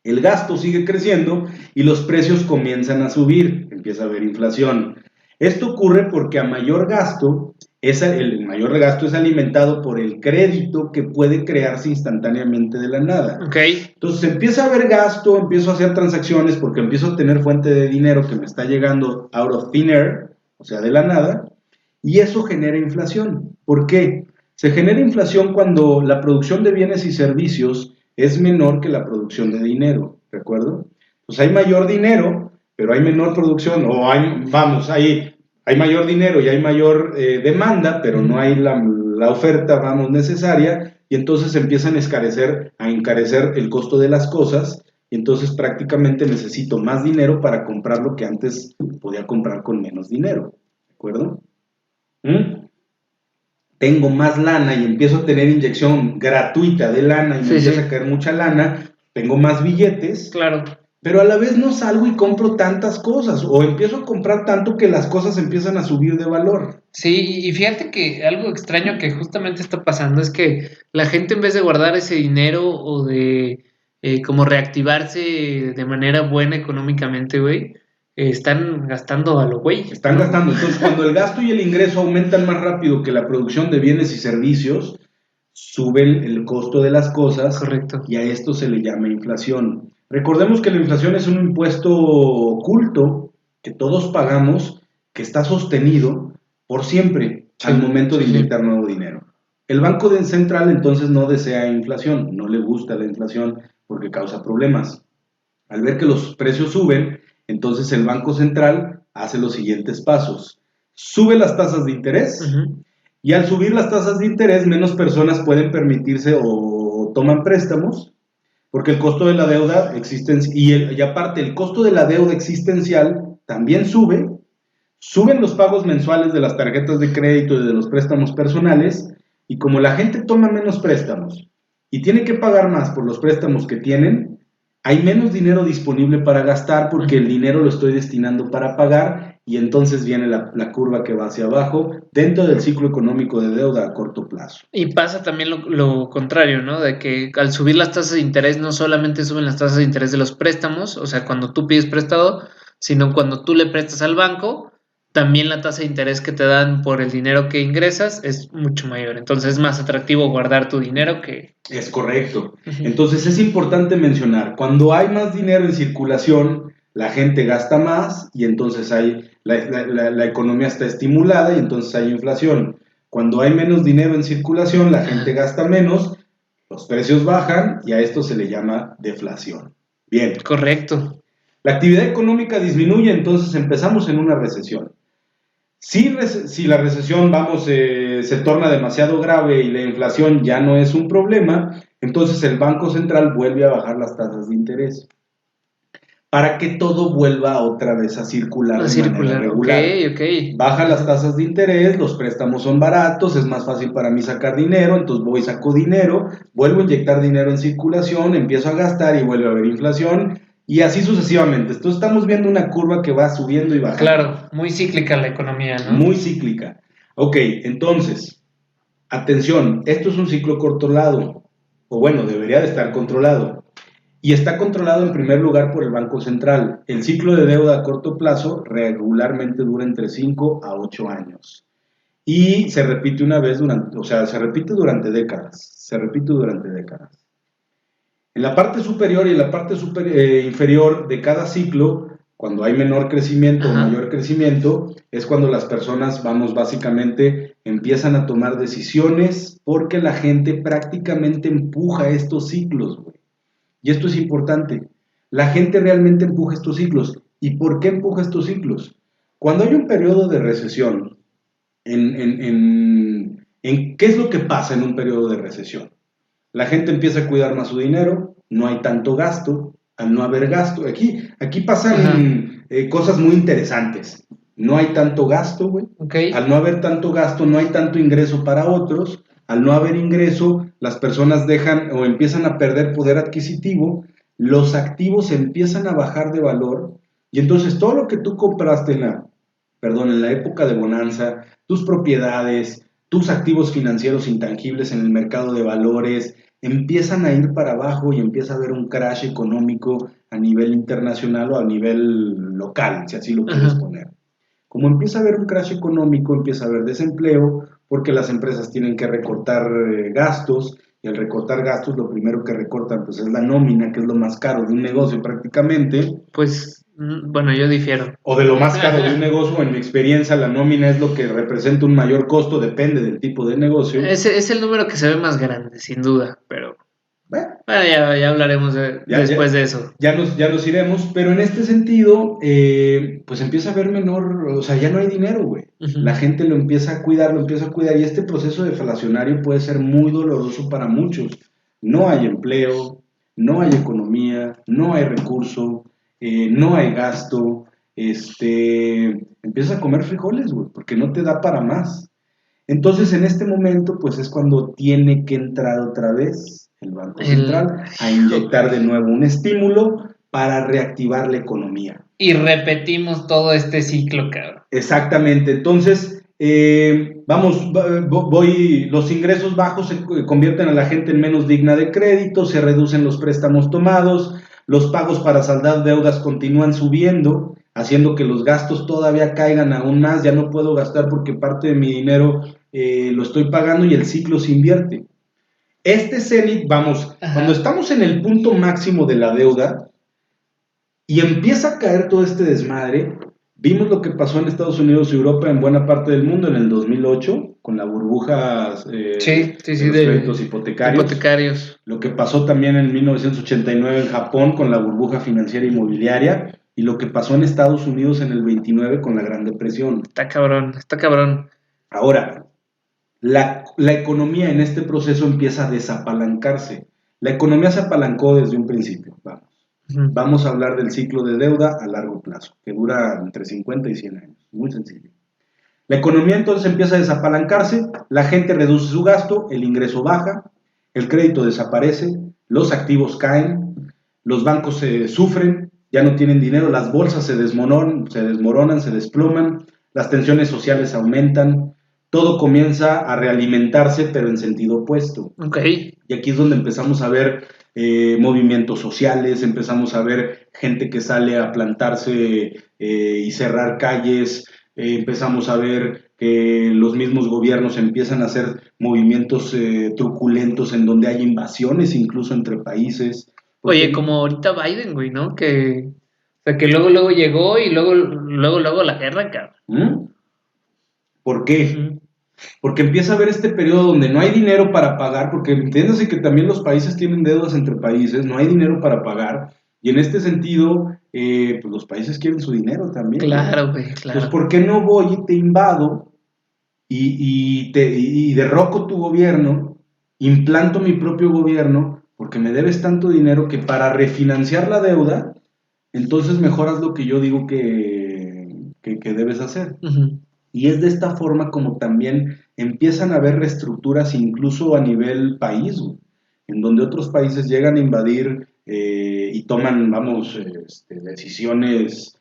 B: el gasto sigue creciendo y los precios comienzan a subir, empieza a haber inflación. Esto ocurre porque a mayor gasto, el mayor gasto es alimentado por el crédito que puede crearse instantáneamente de la nada.
A: Okay.
B: Entonces empieza a haber gasto, empiezo a hacer transacciones porque empiezo a tener fuente de dinero que me está llegando out of thin air, o sea, de la nada, y eso genera inflación. ¿Por qué? Se genera inflación cuando la producción de bienes y servicios es menor que la producción de dinero, ¿de acuerdo? Pues hay mayor dinero, pero hay menor producción, o hay mayor dinero y hay mayor demanda, pero no hay la oferta, necesaria, y entonces empiezan a encarecer el costo de las cosas, y entonces prácticamente necesito más dinero para comprar lo que antes podía comprar con menos dinero, ¿de acuerdo? Tengo más lana y empiezo a tener inyección gratuita de lana y me empieza a caer mucha lana, tengo más billetes,
A: claro,
B: pero a la vez no salgo y compro tantas cosas, o empiezo a comprar tanto que las cosas empiezan a subir de valor.
A: Sí, y fíjate que algo extraño que justamente está pasando es que la gente, en vez de guardar ese dinero o de como reactivarse de manera buena económicamente, güey, están gastando a lo güey.
B: Están gastando. Entonces, cuando el gasto y el ingreso aumentan más rápido que la producción de bienes y servicios, sube el costo de las cosas.
A: Correcto.
B: Y a esto se le llama inflación. Recordemos que la inflación es un impuesto oculto que todos pagamos, que está sostenido por siempre al momento de inyectar nuevo dinero. El Banco Central entonces no desea inflación, no le gusta la inflación porque causa problemas. Al ver que los precios suben, entonces el Banco Central hace los siguientes pasos. Sube las tasas de interés, y al subir las tasas de interés, menos personas pueden permitirse o toman préstamos, porque el costo de la deuda y aparte el costo de la deuda existencial también suben los pagos mensuales de las tarjetas de crédito y de los préstamos personales, y como la gente toma menos préstamos y tiene que pagar más por los préstamos que tienen, hay menos dinero disponible para gastar porque el dinero lo estoy destinando para pagar, y entonces viene la curva que va hacia abajo dentro del ciclo económico de deuda a corto plazo.
A: Y pasa también lo contrario, ¿no? De que al subir las tasas de interés no solamente suben las tasas de interés de los préstamos, o sea, cuando tú pides prestado, sino cuando tú le prestas al banco, también la tasa de interés que te dan por el dinero que ingresas es mucho mayor. Entonces es más atractivo guardar tu dinero que...
B: Es correcto. Entonces es importante mencionar, cuando hay más dinero en circulación, la gente gasta más y entonces la economía está estimulada y entonces hay inflación. Cuando hay menos dinero en circulación, la gente gasta menos, los precios bajan y a esto se le llama deflación. Bien.
A: Correcto.
B: La actividad económica disminuye, entonces empezamos en una recesión. Si la recesión, se torna demasiado grave y la inflación ya no es un problema, entonces el Banco Central vuelve a bajar las tasas de interés para que todo vuelva otra vez a circular de manera regular.
A: Okay.
B: Baja las tasas de interés, los préstamos son baratos, es más fácil para mí sacar dinero, entonces saco dinero, vuelvo a inyectar dinero en circulación, empiezo a gastar y vuelve a haber inflación. Y así sucesivamente. Entonces estamos viendo una curva que va subiendo y bajando.
A: Claro, muy cíclica la economía, ¿no?
B: Muy cíclica. Ok, entonces, atención, esto es un ciclo controlado, o bueno, debería de estar controlado. Y está controlado en primer lugar por el Banco Central. El ciclo de deuda a corto plazo regularmente dura entre 5 a 8 años. y se repite una vez se repite durante décadas, En la parte superior y en la parte inferior de cada ciclo, cuando hay menor crecimiento o mayor crecimiento, es cuando las personas, básicamente empiezan a tomar decisiones porque la gente prácticamente empuja estos ciclos, güey. Y esto es importante. La gente realmente empuja estos ciclos. ¿Y por qué empuja estos ciclos? Cuando hay un periodo de recesión, ¿qué es lo que pasa en un periodo de recesión? La gente empieza a cuidar más su dinero, no hay tanto gasto, al no haber gasto. Aquí pasan cosas muy interesantes. No hay tanto gasto, güey.
A: Okay.
B: Al no haber tanto gasto, no hay tanto ingreso para otros. Al no haber ingreso, las personas dejan o empiezan a perder poder adquisitivo, los activos empiezan a bajar de valor y entonces todo lo que tú compraste en la época de bonanza, tus propiedades, tus activos financieros intangibles en el mercado de valores, empiezan a ir para abajo y empieza a haber un crash económico a nivel internacional o a nivel local, si así lo quieres poner. Como empieza a haber un crash económico, empieza a haber desempleo, porque las empresas tienen que recortar gastos, y al recortar gastos, lo primero que recortan pues es la nómina, que es lo más caro de un negocio prácticamente.
A: Pues, bueno, yo difiero.
B: O de lo más caro de un negocio, en mi experiencia, la nómina es lo que representa un mayor costo, depende del tipo de negocio.
A: Es el número que se ve más grande, sin duda, pero... Bueno, ya hablaremos después de eso.
B: Ya nos iremos, pero en este sentido, pues empieza a haber menor, o sea, ya no hay dinero, güey. La gente lo empieza a cuidar, y este proceso deflacionario puede ser muy doloroso para muchos. No hay empleo, no hay economía, no hay recurso, no hay gasto, empiezas a comer frijoles, güey, porque no te da para más. Entonces, en este momento, pues es cuando tiene que entrar otra vez el Banco Central a inyectar de nuevo un estímulo para reactivar la economía.
A: Y repetimos todo este ciclo, cabrón.
B: Exactamente. Entonces, los ingresos bajos se convierten a la gente en menos digna de crédito, se reducen los préstamos tomados, los pagos para saldar deudas continúan subiendo, haciendo que los gastos todavía caigan aún más. Ya no puedo gastar porque parte de mi dinero lo estoy pagando y el ciclo se invierte. Este cenit, cuando estamos en el punto máximo de la deuda y empieza a caer todo este desmadre, vimos lo que pasó en Estados Unidos y Europa, en buena parte del mundo, en el 2008, con la burbuja de los créditos hipotecarios. Lo que pasó también en 1989 en Japón con la burbuja financiera inmobiliaria y lo que pasó en Estados Unidos en el 29 con la Gran Depresión.
A: Está cabrón.
B: Ahora, la economía en este proceso empieza a desapalancarse. La economía se apalancó desde un principio, Vamos a hablar del ciclo de deuda a largo plazo, que dura entre 50 y 100 años. Muy sencillo. La economía entonces empieza a desapalancarse, la gente reduce su gasto, el ingreso baja, el crédito desaparece, los activos caen, los bancos sufren, ya no tienen dinero, las bolsas se desmoronan, se desploman, las tensiones sociales aumentan, todo comienza a realimentarse, pero en sentido opuesto.
A: Okay.
B: Y aquí es donde empezamos a ver movimientos sociales, empezamos a ver gente que sale a plantarse y cerrar calles, empezamos a ver que los mismos gobiernos empiezan a hacer movimientos truculentos en donde hay invasiones incluso entre países.
A: Oye, como ahorita Biden, güey, ¿no? Que luego llegó y luego la guerra, cabrón.
B: ¿Por qué? Porque empieza a haber este periodo donde no hay dinero para pagar, porque entiéndase que también los países tienen deudas entre países, no hay dinero para pagar, y en este sentido, pues los países quieren su dinero también.
A: Claro, güey, claro.
B: Pues, ¿por qué no voy y te invado y derroco tu gobierno, implanto mi propio gobierno, porque me debes tanto dinero que para refinanciar la deuda, entonces mejoras lo que yo digo que debes hacer? Y es de esta forma como también empiezan a haber reestructuras incluso a nivel país, en donde otros países llegan a invadir y toman, decisiones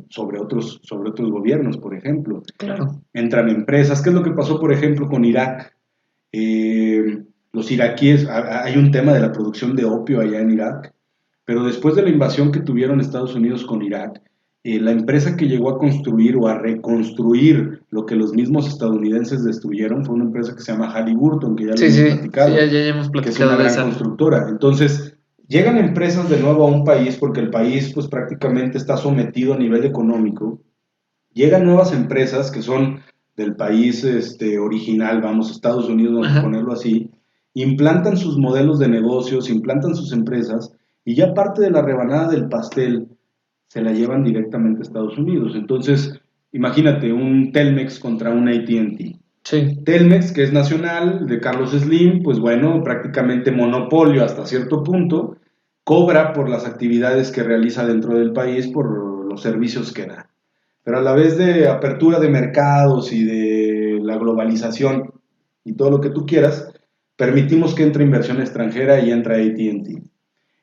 B: sobre otros gobiernos, por ejemplo.
A: Claro.
B: Entran empresas. ¿Qué es lo que pasó, por ejemplo, con Irak? Los iraquíes, hay un tema de la producción de opio allá en Irak, pero después de la invasión que tuvieron Estados Unidos con Irak, la empresa que llegó a construir o a reconstruir lo que los mismos estadounidenses destruyeron fue una empresa que se llama Halliburton, que ya lo hemos platicado,
A: sí, ya hemos platicado,
B: que es una gran constructora. Entonces, llegan empresas de nuevo a un país porque el país pues prácticamente está sometido a nivel económico. Llegan nuevas empresas que son del país original, vamos, Estados Unidos, vamos a ponerlo así, implantan sus modelos de negocios, implantan sus empresas y ya parte de la rebanada del pastel se la llevan directamente a Estados Unidos. Entonces, imagínate un Telmex contra un AT&T.
A: Sí.
B: Telmex, que es nacional, de Carlos Slim, pues bueno, prácticamente monopolio hasta cierto punto, cobra por las actividades que realiza dentro del país, por los servicios que da. Pero a la vez de apertura de mercados y de la globalización y todo lo que tú quieras, permitimos que entre inversión extranjera y entra AT&T.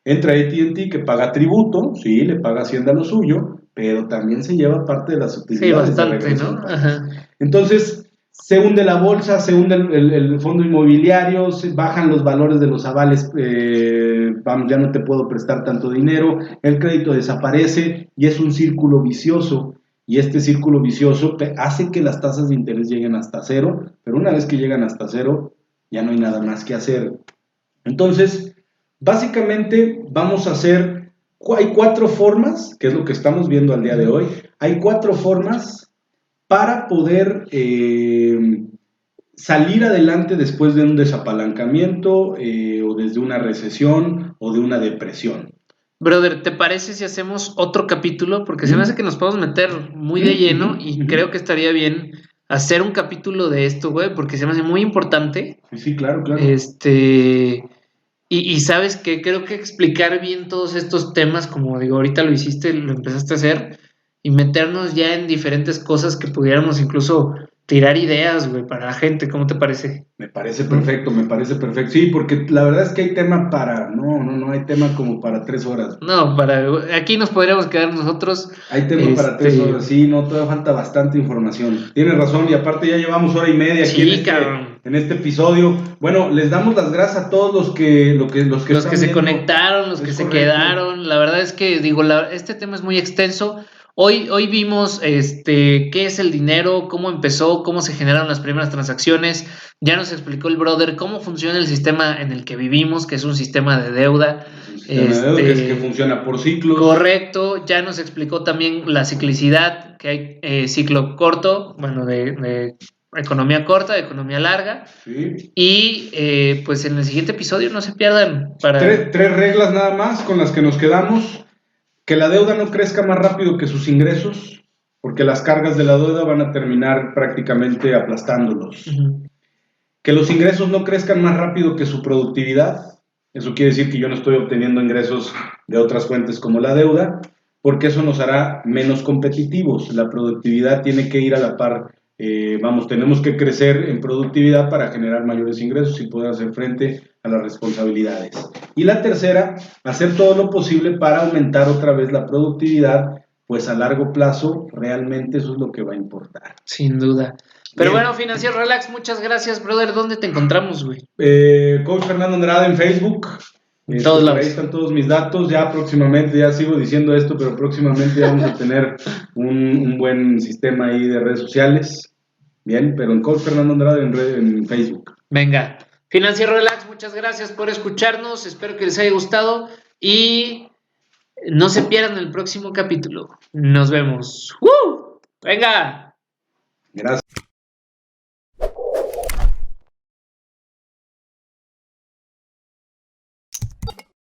B: Entra AT&T que paga tributo, sí, le paga Hacienda lo suyo, pero también se lleva parte de las utilidades.
A: Sí, bastante, ¿no? Ajá.
B: Entonces, se hunde la bolsa, se hunde el fondo inmobiliario, se bajan los valores de los avales, ya no te puedo prestar tanto dinero, el crédito desaparece y es un círculo vicioso. Y este círculo vicioso hace que las tasas de interés lleguen hasta cero, pero una vez que llegan hasta cero, ya no hay nada más que hacer. Entonces, básicamente vamos a hacer, hay 4 formas, que es lo que estamos viendo al día de hoy, hay 4 formas para poder salir adelante después de un desapalancamiento o desde una recesión o de una depresión.
A: Brother, ¿te parece si hacemos otro capítulo? Porque se me hace que nos podemos meter muy de lleno y creo que estaría bien hacer un capítulo de esto, güey, porque se me hace muy importante.
B: Sí, claro.
A: Y sabes que creo que explicar bien todos estos temas, como digo, ahorita lo hiciste, lo empezaste a hacer, y meternos ya en diferentes cosas que pudiéramos incluso tirar ideas, güey, para la gente. ¿Cómo te parece?
B: Me parece perfecto. Sí, porque la verdad es que hay tema no hay tema como para 3 horas.
A: No, aquí nos podríamos quedar nosotros.
B: Hay tema para 3 horas, sí, no, todavía falta bastante información. Tienes razón, y aparte ya llevamos 1 hora y media aquí en este episodio. Bueno, les damos las gracias a todos los que
A: se conectaron, los que se quedaron. La verdad es que, digo, este tema es muy extenso. Hoy vimos qué es el dinero, cómo empezó, cómo se generaron las primeras transacciones. Ya nos explicó el brother cómo funciona el sistema en el que vivimos, que es un sistema de deuda.
B: Que funciona por ciclos.
A: Correcto. Ya nos explicó también la ciclicidad, que hay ciclo corto, bueno, de economía corta, de economía larga.
B: Sí.
A: Y pues en el siguiente episodio no se pierdan.
B: 3 reglas nada más con las que nos quedamos. Que la deuda no crezca más rápido que sus ingresos, porque las cargas de la deuda van a terminar prácticamente aplastándolos. Uh-huh. Que los ingresos no crezcan más rápido que su productividad. Eso quiere decir que yo no estoy obteniendo ingresos de otras fuentes como la deuda, porque eso nos hará menos competitivos. La productividad tiene que ir a la par. Tenemos que crecer en productividad para generar mayores ingresos y poder hacer frente a las responsabilidades. Y la tercera, hacer todo lo posible para aumentar otra vez la productividad, pues a largo plazo realmente eso es lo que va a importar.
A: Sin duda. Pero bueno, Financiero Relax, muchas gracias, brother. ¿Dónde te encontramos, güey?
B: Coach Fernando Andrade en Facebook.
A: Todos lados.
B: Ahí están todos mis datos. Ya próximamente, ya sigo diciendo esto, pero próximamente vamos a tener un buen sistema ahí de redes sociales. Bien, pero en Coach Fernando Andrade en Facebook.
A: Venga. Financiero Relax, muchas gracias por escucharnos. Espero que les haya gustado y no se pierdan el próximo capítulo. Nos vemos. ¡Venga!
B: Gracias.